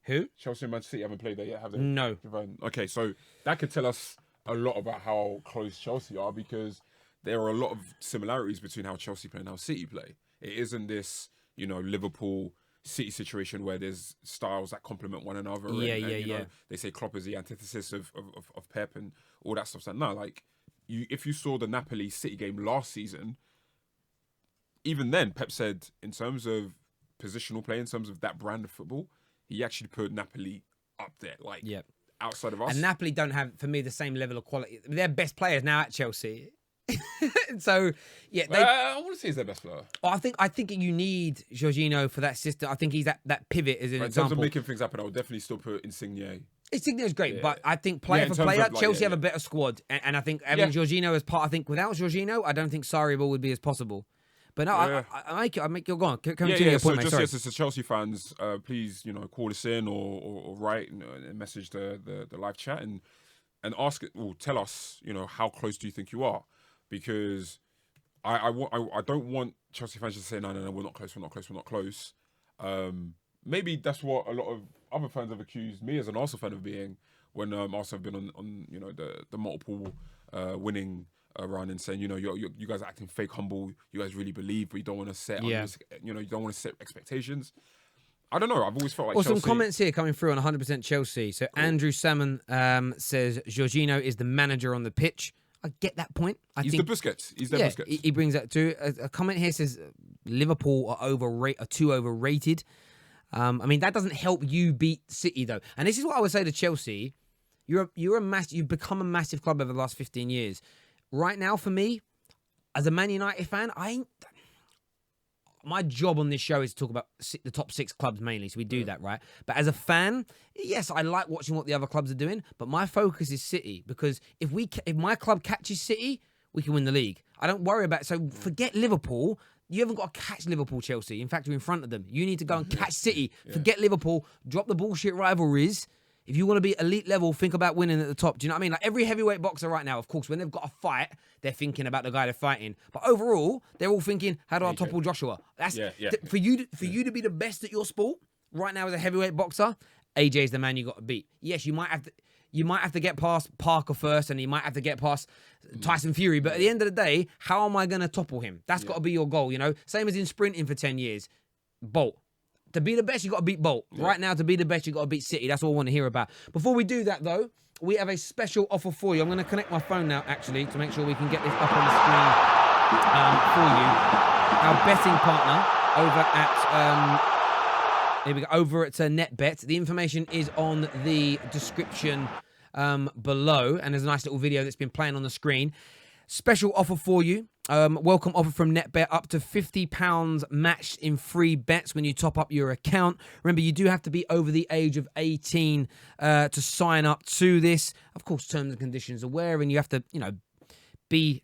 Who? Chelsea and Manchester City haven't played there yet, have they? No. Okay, so that could tell us a lot about how close Chelsea are, because there are a lot of similarities between how Chelsea play and how City play. It isn't this, Liverpool City situation where there's styles that complement one another. And, they say Klopp is the antithesis of Pep and all that stuff. So no, if you saw the Napoli City game last season, even then Pep said in terms of positional play, in terms of that brand of football, he actually put Napoli up there, outside of us. And Napoli don't have, for me, the same level of quality. They're best players now at Chelsea. So, I want to say he's their best player. I think you need Jorginho for that system. I think he's that pivot as an example. In terms of making things happen, I would definitely still put Insigne. Insigne's great, but I think player for player, Chelsea have a better squad. And I think having Jorginho as part, I think without Jorginho, I don't think Sarri ball would be as possible. But no, I make you go on. Continue your point, mate. So just to Chelsea fans, please, call us in or write and message the live chat and ask it. Well, tell us, how close do you think you are? Because I don't want Chelsea fans to say no, we're not close. Maybe that's what a lot of other fans have accused me as an Arsenal fan of being when Arsenal have been on the multiple winning around and saying, you know, you guys are acting fake humble. You guys really believe, but you don't want to set, you know, you don't want to set expectations. I don't know. I've always felt like Well, Chelsea... some comments here coming through on 100% Chelsea. So Andrew Salmon says Jorginho is the manager on the pitch. I get that point. He's the Busquets. He's the Busquets. He brings that too. A comment here says Liverpool are too overrated. I mean, that doesn't help you beat City though. And this is what I would say to Chelsea. You've become a massive club over the last 15 years. Right now, for me, as a Man United fan, my job on this show is to talk about the top 6 clubs mainly, so we do that, right? But as a fan, yes, I like watching what the other clubs are doing, but my focus is City, because if my club catches City, we can win the league. I don't worry about it. So forget Liverpool. You haven't got to catch Liverpool, Chelsea. In fact, you're in front of them. You need to go and catch City. Forget Liverpool. Drop the bullshit rivalries. If you want to be elite level, think about winning at the top. Do you know what I mean? Like every heavyweight boxer right now, of course, when they've got a fight, they're thinking about the guy they're fighting. But overall, they're all thinking, how do I topple Joshua? That's for you to be the best at your sport right now as a heavyweight boxer. AJ's the man you got to beat. Yes, you might have to get past Parker first, and you might have to get past Tyson Fury. But at the end of the day, how am I going to topple him? That's got to be your goal. You know, same as in sprinting for 10 years. Bolt. To be the best, you got to beat Bolt. Yeah. Right now, to be the best, you got to beat City. That's all I want to hear about. Before we do that, though, we have a special offer for you. I'm going to connect my phone now, actually, to make sure we can get this up on the screen for you. Our betting partner over at NetBet. The information is on the description below, and there's a nice little video that's been playing on the screen. Special offer for you. Welcome offer from NetBet, up to £50 matched in free bets when you top up your account. Remember, you do have to be over the age of 18 to sign up to this. Of course, terms and conditions aware, and you have to, you know, be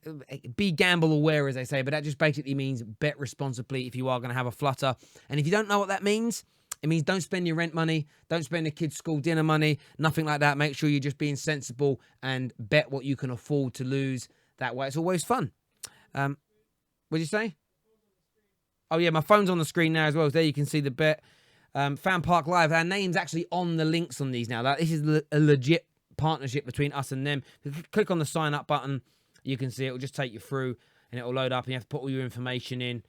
gamble aware, as they say, but that just basically means bet responsibly if you are going to have a flutter. And if you don't know what that means, it means don't spend your rent money, don't spend the kids' school dinner money, nothing like that. Make sure you're just being sensible and bet what you can afford to lose. That way, it's always fun. What did you say? Oh, yeah, my phone's on the screen now as well. There you can see the bet. FanPark Live, our name's actually on the links on these now. This is a legit partnership between us and them. If you click on the sign up button, you can see it will just take you through and it will load up and you have to put all your information in.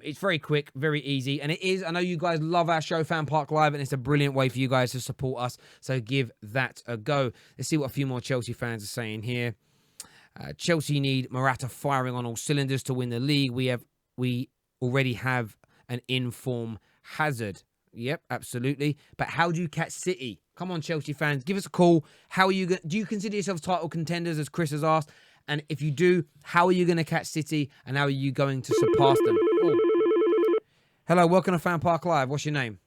It's very quick, very easy. And it is, I know you guys love our show, FanPark Live, and it's a brilliant way for you guys to support us. So give that a go. Let's see what a few more Chelsea fans are saying here. Chelsea need Morata firing on all cylinders to win the league. We already have an in-form Hazard. Yep, absolutely. But how do you catch City? Come on, Chelsea fans, give us a call. How are you? Do you consider yourselves title contenders, as Chris has asked? And if you do, how are you going to catch City? And how are you going to surpass them? Ooh. Hello, welcome to FanPark Live. What's your name?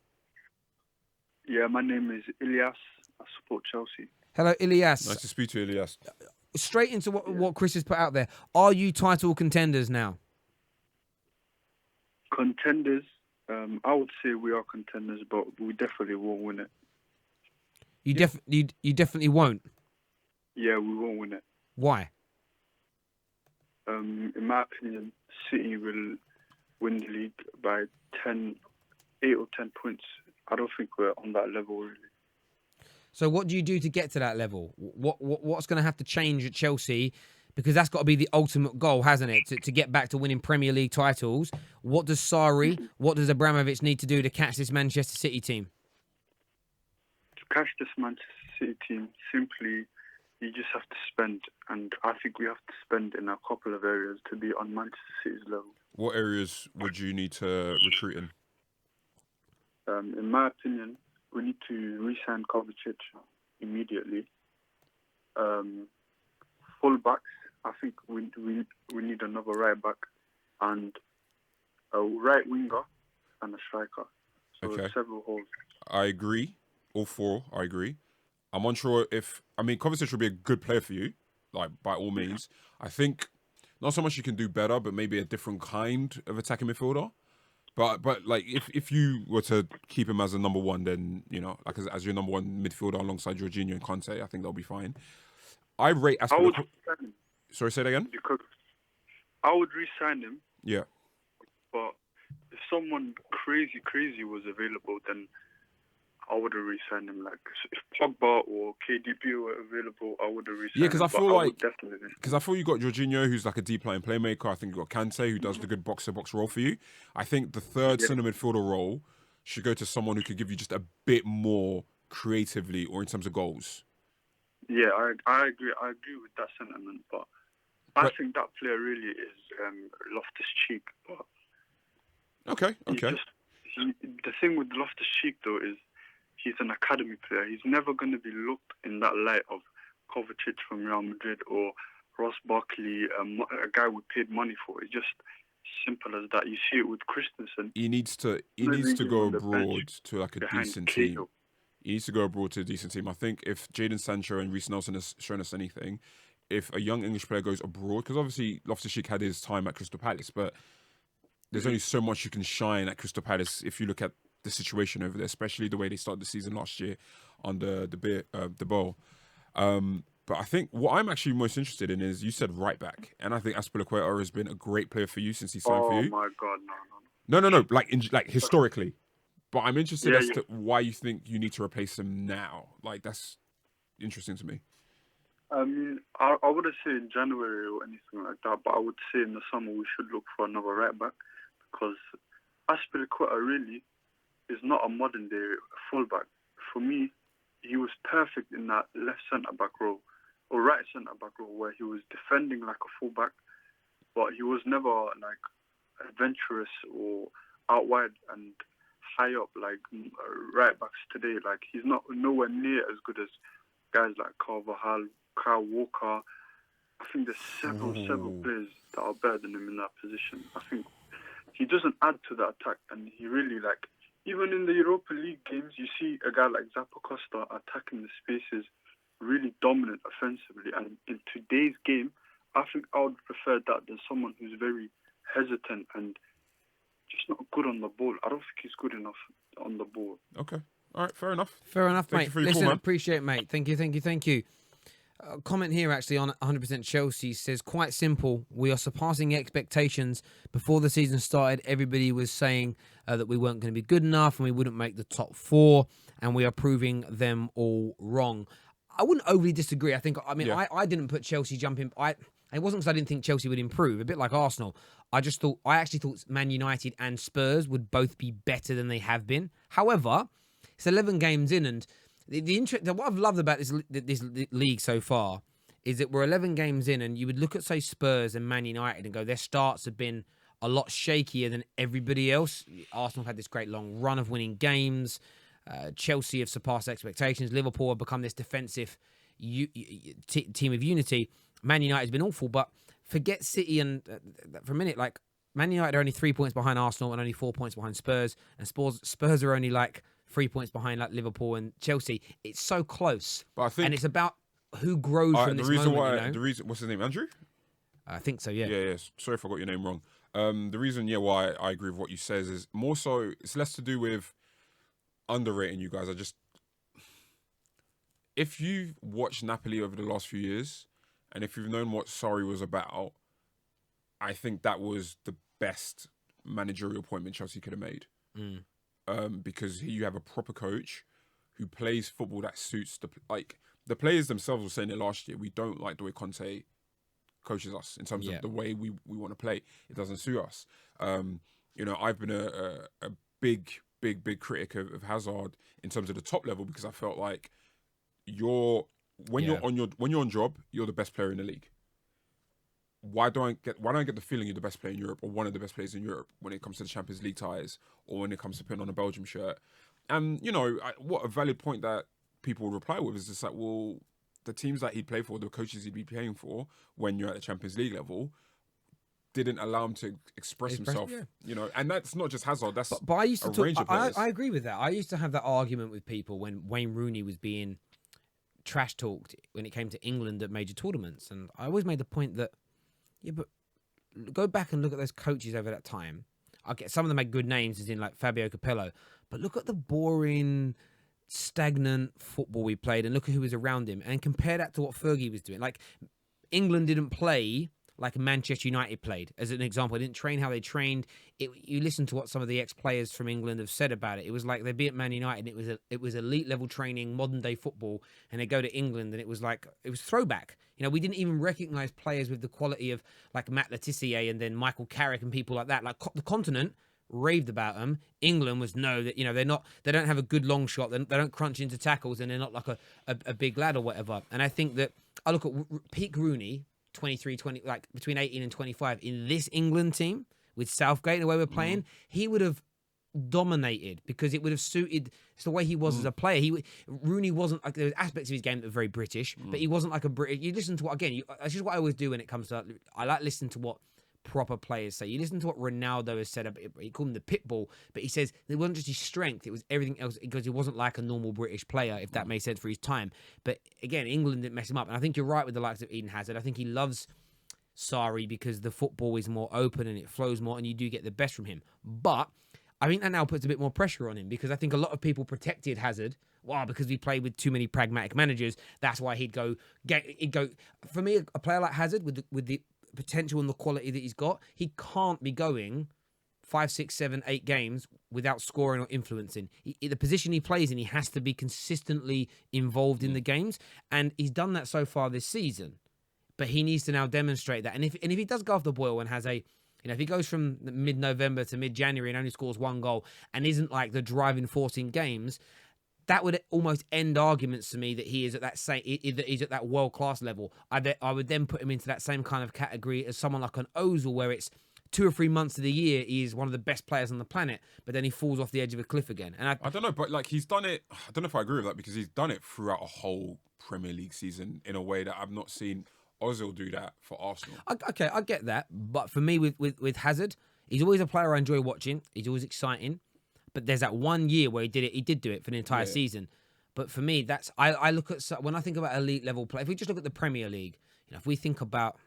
Yeah, my name is Ilyas. I support Chelsea. Hello, Ilyas. Nice to speak to you, Ilyas. Straight into what Chris has put out there. Are you title contenders now? Contenders? I would say we are contenders, but we definitely won't win it. You definitely won't? Yeah, we won't win it. Why? In my opinion, City will win the league by 8 or 10 points. I don't think we're on that level, really. So what do you do to get to that level? What's going to have to change at Chelsea? Because that's got to be the ultimate goal, hasn't it? To get back to winning Premier League titles. What does Sarri, what does Abramovich need to do to catch this Manchester City team? To catch this Manchester City team, simply, you just have to spend. And I think we have to spend in a couple of areas to be on Manchester City's level. What areas would you need to recruit in? In my opinion, we need to re-sign Kovacic immediately. Full-backs, I think we need another right-back and a right winger and a striker. So several holes. I agree. All four, I agree. I'm unsure if... I mean, Kovacic would be a good player for you, like, by all means. I think not so much you can do better, but maybe a different kind of attacking midfielder. But like, if you were to keep him as a number one, then, you know, like as your number one midfielder alongside Jorginho and Conte, I think that'll be fine. I rate... Sorry, say that again? Because I would re-sign him. Yeah. But if someone crazy was available, then I would have re-signed him. Like if Pogba or KDB were available, I would have re-signed Yeah, because I him, feel but like would definitely. because I feel you got Jorginho, who's like a deep line playmaker. I think you got Kante, who does the good box-to-box role for you. I think the third centre midfielder role should go to someone who could give you just a bit more creatively or in terms of goals. Yeah, I agree. I agree with that sentiment, but I think that player really is Loftus-Cheek. But Okay. The thing with Loftus-Cheek though is he's an academy player. He's never going to be looked in that light of Kovacic from Real Madrid or Ross Barkley, a guy we paid money for. It's just simple as that. You see it with Christensen. He needs to go abroad to like a decent team. He needs to go abroad to a decent team. I think if Jadon Sancho and Reece Nelson has shown us anything, if a young English player goes abroad, because obviously Loftus-Cheek had his time at Crystal Palace, but there's only so much you can shine at Crystal Palace if you look at the situation over there, especially the way they started the season last year under the Bowl. But I think what I'm actually most interested in is you said right back, and I think Azpilicueta has been a great player for you since he signed for you. Oh my God, No. Like historically, but I'm interested as to why you think you need to replace him now. Like that's interesting to me. I mean, I wouldn't say in January or anything like that, but I would say in the summer we should look for another right back because Azpilicueta really is not a modern day fullback. For me, he was perfect in that left centre back role or right centre back role where he was defending like a fullback, but he was never like adventurous or out wide and high up like right backs today. Like he's nowhere near as good as guys like Carvajal, Kyle Walker. I think there's several players that are better than him in that position. I think he doesn't add to the attack, and he really like even in the Europa League games, you see a guy like Zappacosta attacking the spaces, really dominant offensively. And in today's game, I think I would prefer that than someone who's very hesitant and just not good on the ball. I don't think he's good enough on the ball. Okay. All right. Fair enough. Fair enough, Thank mate. you for your Listen, call, man. appreciate it, mate. Thank you. Comment here actually on 100% Chelsea says, quite simple. We are surpassing expectations. Before the season started, everybody was saying that we weren't going to be good enough and we wouldn't make the top four, and we are proving them all wrong. I wouldn't overly disagree. I didn't put Chelsea jumping. It wasn't because I didn't think Chelsea would improve. A bit like Arsenal. I actually thought Man United and Spurs would both be better than they have been. However, it's 11 games in, and what I've loved about this league so far is that we're 11 games in, and you would look at, say, Spurs and Man United and go, their starts have been a lot shakier than everybody else. Arsenal have had this great long run of winning games. Chelsea have surpassed expectations. Liverpool have become this defensive team of unity. Man United has been awful, but forget City and for a minute, like Man United are only 3 points behind Arsenal and only 4 points behind Spurs, and Spurs are only like 3 points behind like Liverpool and Chelsea. It's so close, but I think, and it's about who grows from this moment. The reason, what's his name, Andrew? I think so. Yeah. Yeah. Sorry if I got your name wrong. The reason, why I agree with what you says is more so it's less to do with underrating you guys. If you've watched Napoli over the last few years, and if you've known what Sarri was about, I think that was the best managerial appointment Chelsea could have made. Because you have a proper coach who plays football that suits the players themselves were saying it last year. We don't like the way Conte coaches us in terms of the way we want to play. It doesn't suit us. I've been a big critic of Hazard in terms of the top level because I felt like when you're on job, you're the best player in the league. Why don't I get the feeling you're the best player in Europe or one of the best players in Europe when it comes to the Champions League ties or when it comes to putting on a Belgium shirt? And, what a valid point that people would reply with is just like, well, the teams that he'd play for, the coaches he'd be playing for when you're at the Champions League level didn't allow him to express himself, and that's not just Hazard, that's but I used to range of players. I agree with that. I used to have that argument with people when Wayne Rooney was being trash talked when it came to England at major tournaments. And I always made the point that, but go back and look at those coaches over that time. Some of them had good names, as in like Fabio Capello, but look at the boring, stagnant football we played and look at who was around him and compare that to what Fergie was doing. Like, England didn't play like Manchester United played, as an example. They didn't train how they trained. You listen to what some of the ex-players from England have said about it. It was like they'd be at Man United, and it was elite level training, modern day football, and they go to England, and it was throwback. You know, we didn't even recognise players with the quality of like Matt Letizia and then Michael Carrick and people like that. Like the continent raved about them. England was they don't have a good long shot. They don't crunch into tackles, and they're not like a big lad or whatever. And I think that I look at peak Rooney. 23, 20, like between 18 and 25 in this England team with Southgate, the way we're playing, he would have dominated because it would have suited. It's the way he was as a player. Rooney wasn't like, there was aspects of his game that were very British, but he wasn't like a British. You listen to what, again, that's just what I always do when it comes to, I like listening to what proper players say. You listen to what Ronaldo has said. He called him the pit bull, but he says it wasn't just his strength, it was everything else, because he wasn't like a normal British player, if that made sense for his time. But again, England didn't mess him up. And I think you're right with the likes of Eden Hazard. I think he loves Sarri because the football is more open and it flows more, and you do get the best from him. But I think that now puts a bit more pressure on him, because I think a lot of people protected Hazard. Wow, because we played with too many pragmatic managers, that's why he'd go. For me, a player like Hazard with the potential and the quality that he's got, he can't be going 5, 6, 7, 8 games without scoring or influencing. The position he plays in, he has to be consistently involved in the games, and he's done that so far this season. But he needs to now demonstrate that. And if he does go off the boil and has if he goes from mid-November to mid-January and only scores 1 goal and isn't like the driving force in games, that would almost end arguments to me that he is at that world-class level. I would then put him into that same kind of category as someone like an Ozil, where it's 2 or 3 months of the year he is one of the best players on the planet, but then he falls off the edge of a cliff again. And I don't know, but like he's done it. I don't know if I agree with that, because he's done it throughout a whole Premier League season in a way that I've not seen Ozil do that for Arsenal. Okay, I get that, but for me with Hazard, he's always a player I enjoy watching. He's always exciting. But there's that 1 year where he did do it for the entire season. But for me, I look at, when I think about elite level play, if we just look at the Premier League, if we think about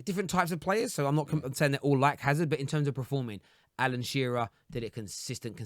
different types of players, so I'm not saying they're all like Hazard, but in terms of performing, Alan Shearer did it consistent.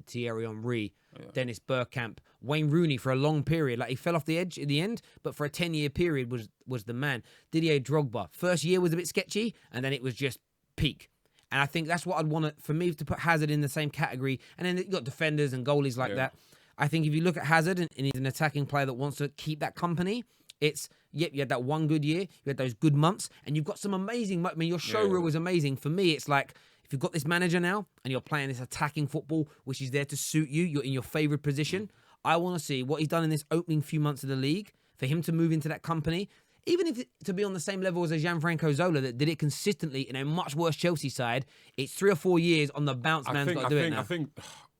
Thierry Henry, Dennis Bergkamp, Wayne Rooney for a long period. Like he fell off the edge in the end, but for a 10-year period was the man. Didier Drogba, first year was a bit sketchy, and then it was just peak. And I think that's what I'd want for me to put Hazard in the same category. And then you've got defenders and goalies like that. I think if you look at Hazard and he's an attacking player that wants to keep that company, it's, you had that 1 good year, you had those good months, and you've got some amazing, your show reel was amazing. For me, it's like, if you've got this manager now and you're playing this attacking football, which is there to suit you, you're in your favourite position, I want to see what he's done in this opening few months of the league, for him to move into that company. Even if to be on the same level as a Gianfranco Zola that did it consistently in a much worse Chelsea side, it's 3 or 4 years on the bounce. Man's got to do it now. I think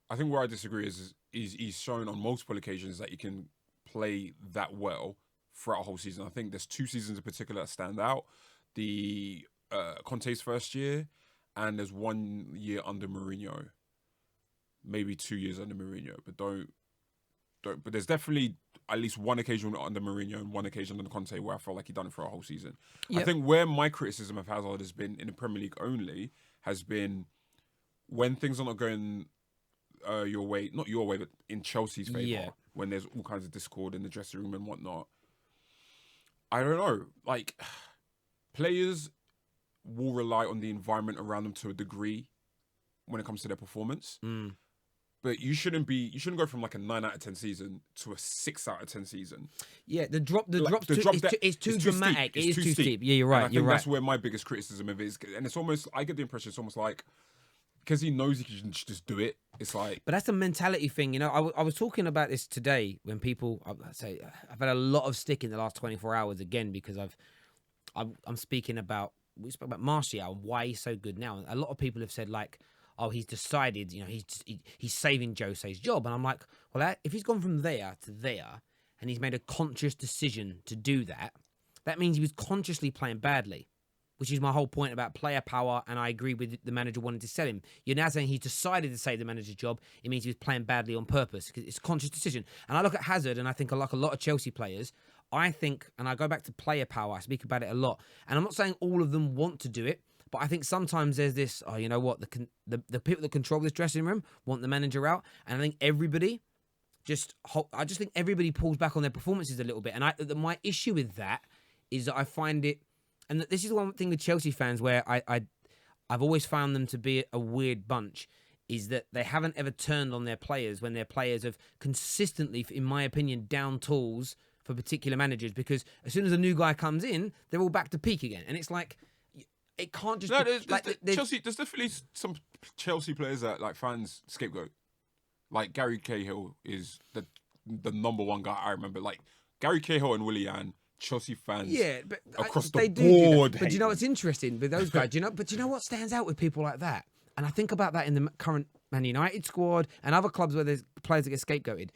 where I disagree is he's shown on multiple occasions that he can play that well throughout a whole season. I think there's 2 seasons in particular that stand out. The Conte's first year, and there's 1 year under Mourinho, maybe 2 years under Mourinho, but there's definitely at least 1 occasion under Mourinho and 1 occasion under Conte where I felt like he'd done it for a whole season. Yep. I think where my criticism of Hazard has been in the Premier League only has been when things are not going your way, not your way, but in Chelsea's favour, when there's all kinds of discord in the dressing room and whatnot. I don't know. Like, players will rely on the environment around them to a degree when it comes to their performance. But you shouldn't go from like a 9 out of 10 season to a 6 out of 10 season. Yeah, the drop is too dramatic. It is too steep. Yeah, you're right. And I think that's where my biggest criticism of it is. And it's almost, I get the impression it's almost like, because he knows he can just do it, it's like... But that's a mentality thing. I was talking about this today when people... I've had a lot of stick in the last 24 hours again, because I'm speaking about... We spoke about Martial and why he's so good now. A lot of people have said, like, oh, he's decided, he's saving Jose's job. And I'm like, well, if he's gone from there to there and he's made a conscious decision to do that, that means he was consciously playing badly, which is my whole point about player power. And I agree with the manager wanting to sell him. You're now saying he decided to save the manager's job. It means he was playing badly on purpose, because it's a conscious decision. And I look at Hazard and I think, like a lot of Chelsea players, I think, and I go back to player power, I speak about it a lot. And I'm not saying all of them want to do it, but I think sometimes there's this, oh, you know what, the people that control this dressing room want the manager out. And I think everybody I just think everybody pulls back on their performances a little bit. And my issue with that is that I find it and this is one thing with Chelsea fans where I've always found them to be a weird bunch, is that they haven't ever turned on their players when their players have consistently, in my opinion, down tools for particular managers, because as soon as a new guy comes in, they're all back to peak again. And it's like, it can't just be... Chelsea, there's definitely some Chelsea players that like fans scapegoat. Like Gary Cahill is the number one guy I remember. Like Gary Cahill and Willian, Chelsea fans but across they the do board. that. But you know what's interesting with those guys? But you know what stands out with people like that? And I think about that in the current Man United squad and other clubs where there's players that get scapegoated.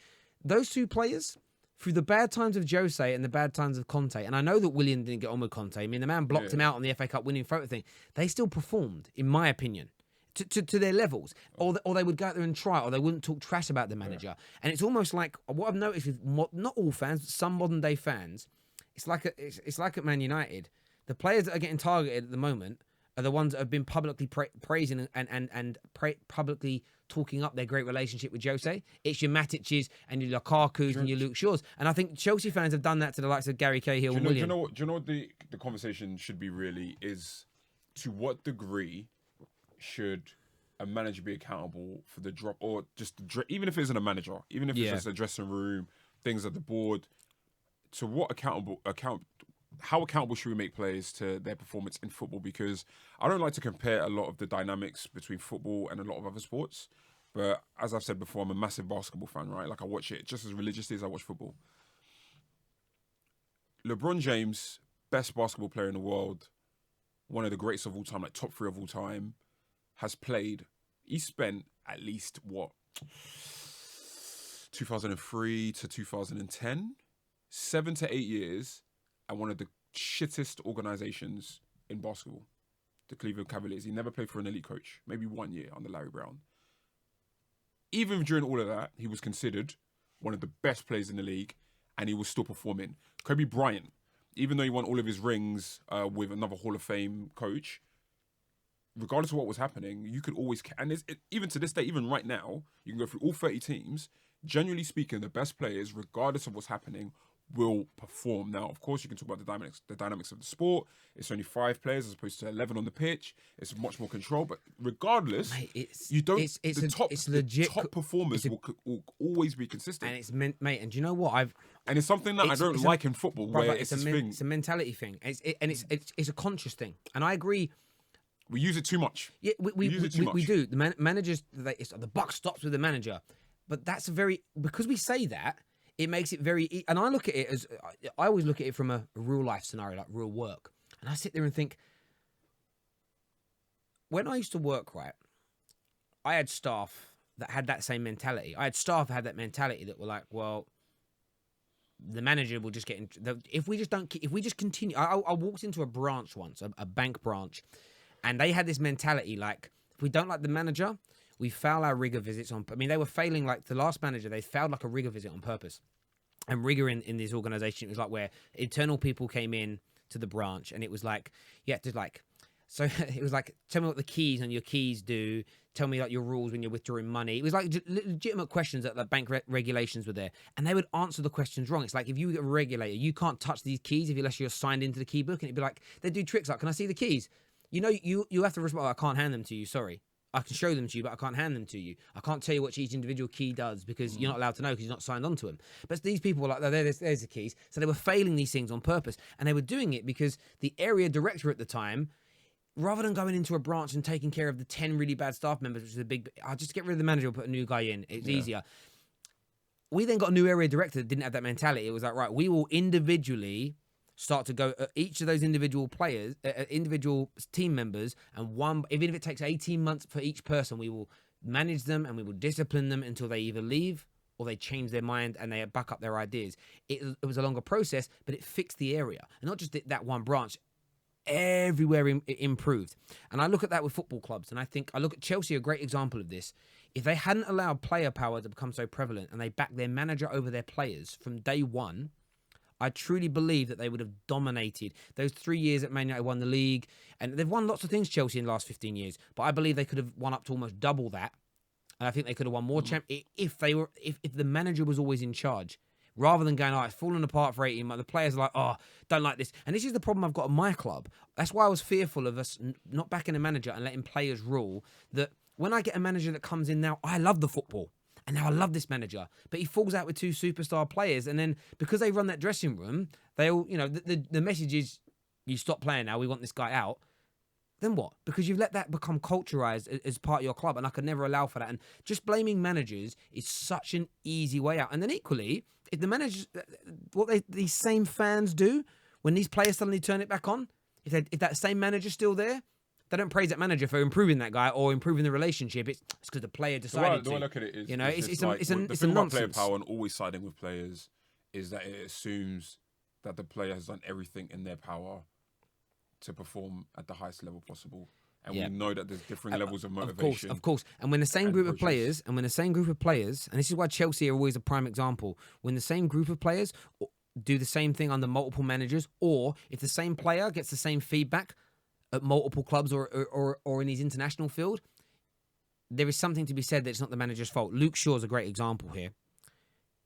Those two players, through the bad times of Jose and the bad times of Conte, and I know that Willian didn't get on with Conte. I mean, the man blocked him out on the FA Cup winning photo thing. They still performed, in my opinion, to their levels. Or they would go out there and try, or they wouldn't talk trash about the manager. And it's almost like, what I've noticed with not all fans, but some modern day fans, it's like at Man United. The players that are getting targeted at the moment are the ones that have been publicly praising and publicly talking up their great relationship with Jose. It's your Matic's and your Lukaku's and your Luke Shaw's. And I think Chelsea fans have done that to the likes of Gary Cahill and Willian. Do you know what the conversation should be really is, to what degree should a manager be accountable for the drop, or just even if it isn't a manager, even if it's just a dressing room, things at the board, to what how accountable should we make players to their performance in football? Because I don't like to compare a lot of the dynamics between football and a lot of other sports. But as I've said before, I'm a massive basketball fan, right? Like I watch it just as religiously as I watch football. LeBron James, best basketball player in the world, one of the greatest of all time, like top 3 of all time, has played. He spent at least, 2003 to 2010, 7 to 8 years at one of the shittest organizations in basketball, the Cleveland Cavaliers. He never played for an elite coach, maybe 1 year under Larry Brown. Even during all of that, he was considered one of the best players in the league, and he was still performing. Kobe Bryant, even though he won all of his rings with another Hall of Fame coach, regardless of what was happening, you could always... And even to this day, even right now, you can go through all 30 teams. Generally speaking, the best players, regardless of what's happening, will perform. Now, of course, you can talk about the dynamics of the sport. It's only 5 players as opposed to 11 on the pitch. It's much more control. But regardless, you don't... The top performers will always be consistent. And it's mate. And do you know what? And it's something that I don't like in football, where it's this thing. It's a mentality thing. It's a conscious thing. And I agree. We use it too much. Yeah, we use it too much. We do. The managers, the buck stops with the manager. But that's because we say that, it makes it very... And I look at it as... I always look at it from a real life scenario, like real work. And I sit there and think, when I used to work, right, I had staff that had that same mentality. I had staff that had that mentality that were like, well, the manager will just get... If we just continue... I walked into a branch once, a bank branch, and they had this mentality like, if we don't like the manager, we fail our rigor visits on... I mean, they were failing, like, the last manager, they failed like a rigor visit on purpose. And rigor in this organisation, it was like where internal people came in to the branch, and it was like, you had to, like... So it was like, tell me what the keys on your keys do. Tell me like your rules when you're withdrawing money. It was like legitimate questions that the bank regulations were there. And they would answer the questions wrong. It's like, if you get a regulator, you can't touch these keys unless you're signed into the key book. And it'd be like, they do tricks like, can I see the keys? You know, you have to respond, I can't hand them to you, sorry. I can show them to you, but I can't hand them to you. I can't tell you what each individual key does because you're not allowed to know because you're not signed on to them. But these people were like, there's the keys. So they were failing these things on purpose. And they were doing it because the area director at the time, rather than going into a branch and taking care of the 10 really bad staff members, which is a big... I'll just get rid of the manager and put a new guy in. It's easier. We then got a new area director that didn't have that mentality. It was like, right, we will individually start to go at each of those individual players, individual team members, and even if it takes 18 months for each person, we will manage them and we will discipline them until they either leave or they change their mind and they back up their ideas. It was a longer process, but it fixed the area. And not just that one branch, everywhere it improved. And I look at that with football clubs, and I look at Chelsea, a great example of this. If they hadn't allowed player power to become so prevalent and they backed their manager over their players from day one, I truly believe that they would have dominated. Those 3 years that Man United won the league, and they've won lots of things, Chelsea, in the last 15 years, but I believe they could have won up to almost double that. And I think they could have won more if the manager was always in charge, rather than going, oh, it's falling apart for 18 months. The players are like, oh, don't like this. And this is the problem I've got at my club. That's why I was fearful of us not backing a manager and letting players rule. That when I get a manager that comes in now, I love the football. And now I love this manager. But he falls out with 2 superstar players. And then because they run that dressing room, they all, the message is, you stop playing now, we want this guy out. Then what? Because you've let that become culturalized as part of your club, and I could never allow for that. And just blaming managers is such an easy way out. And then equally, if the managers, what these same fans do when these players suddenly turn it back on, if that same manager's still there, they don't praise that manager for improving that guy or improving the relationship. It's because the player decided The way I look at it is, it's the a thing about player nonsense. power and always siding with players is that it assumes that the player has done everything in their power to perform at the highest level possible. And we know that there's different levels of motivation. Of course. And when the same group of players, and this is why Chelsea are always a prime example, when the same group of players do the same thing under multiple managers, or if the same player gets the same feedback at multiple clubs or in his international field, there is something to be said that it's not the manager's fault. Luke Shaw's a great example here.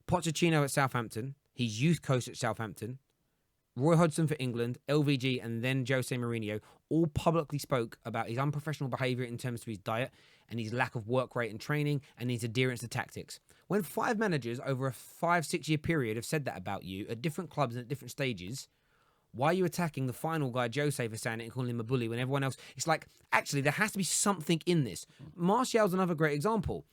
Pochettino at Southampton, he's youth coach at Southampton, Roy Hodgson for England, LVG, and then Jose Mourinho all publicly spoke about his unprofessional behaviour in terms of his diet and his lack of work rate and training and his adherence to tactics. When 5 managers over a 5-6 year period have said that about you at different clubs and at different stages, why are you attacking the final guy, Jose, for saying it and calling him a bully when everyone else... It's like, actually, there has to be something in this. Martial's another great example.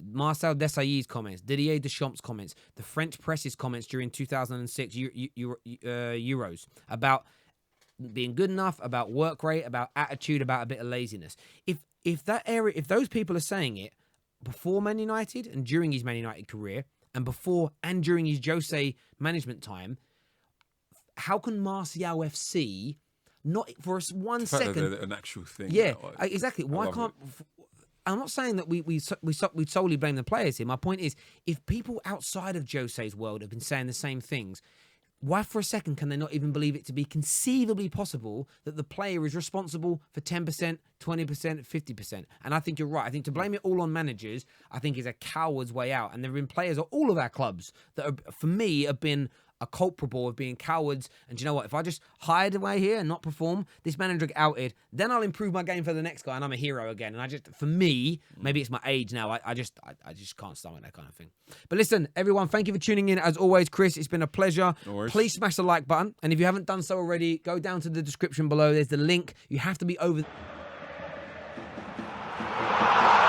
Marcel Desailly's comments, Didier Deschamps' comments, the French press's comments during 2006 Euros about being good enough, about work rate, about attitude, about a bit of laziness. If those people are saying it before Man United and during his Man United career and before and during his Jose management time, how can Martial FC not for one second an actual thing? Yeah, exactly. Why can't? I'm not saying that we solely blame the players here. My point is, if people outside of Jose's world have been saying the same things, why for a second can they not even believe it to be conceivably possible that the player is responsible for 10%, 20%, 50%? And I think you're right. I think to blame it all on managers, I think is a coward's way out. And there have been players at all of our clubs that, for me, have been a culpable of being cowards. And do you know what? If I just hide away here and not perform, this manager get outed, then I'll improve my game for the next guy and I'm a hero again. And for me, maybe it's my age now. I just can't stomach that kind of thing. But listen, everyone, thank you for tuning in. As always, Chris, it's been a pleasure. No worries. Please smash the like button. And if you haven't done so already, go down to the description below. There's the link. You have to be over.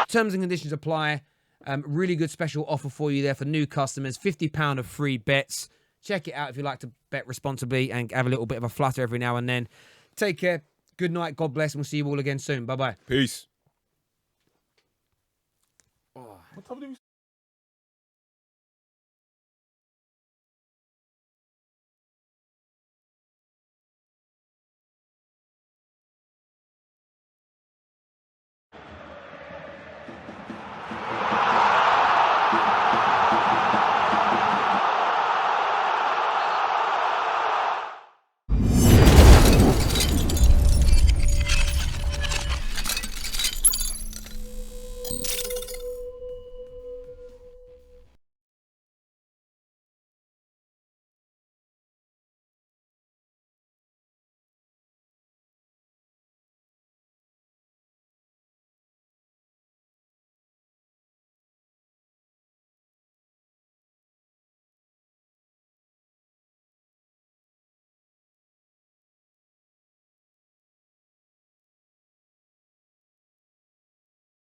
Terms and conditions apply. Really good special offer for you there for new customers. £50 of free bets. Check it out if you like to bet responsibly and have a little bit of a flutter every now and then. Take care. Good night. God bless. And we'll see you all again soon. Bye-bye. Peace. Oh. What time do we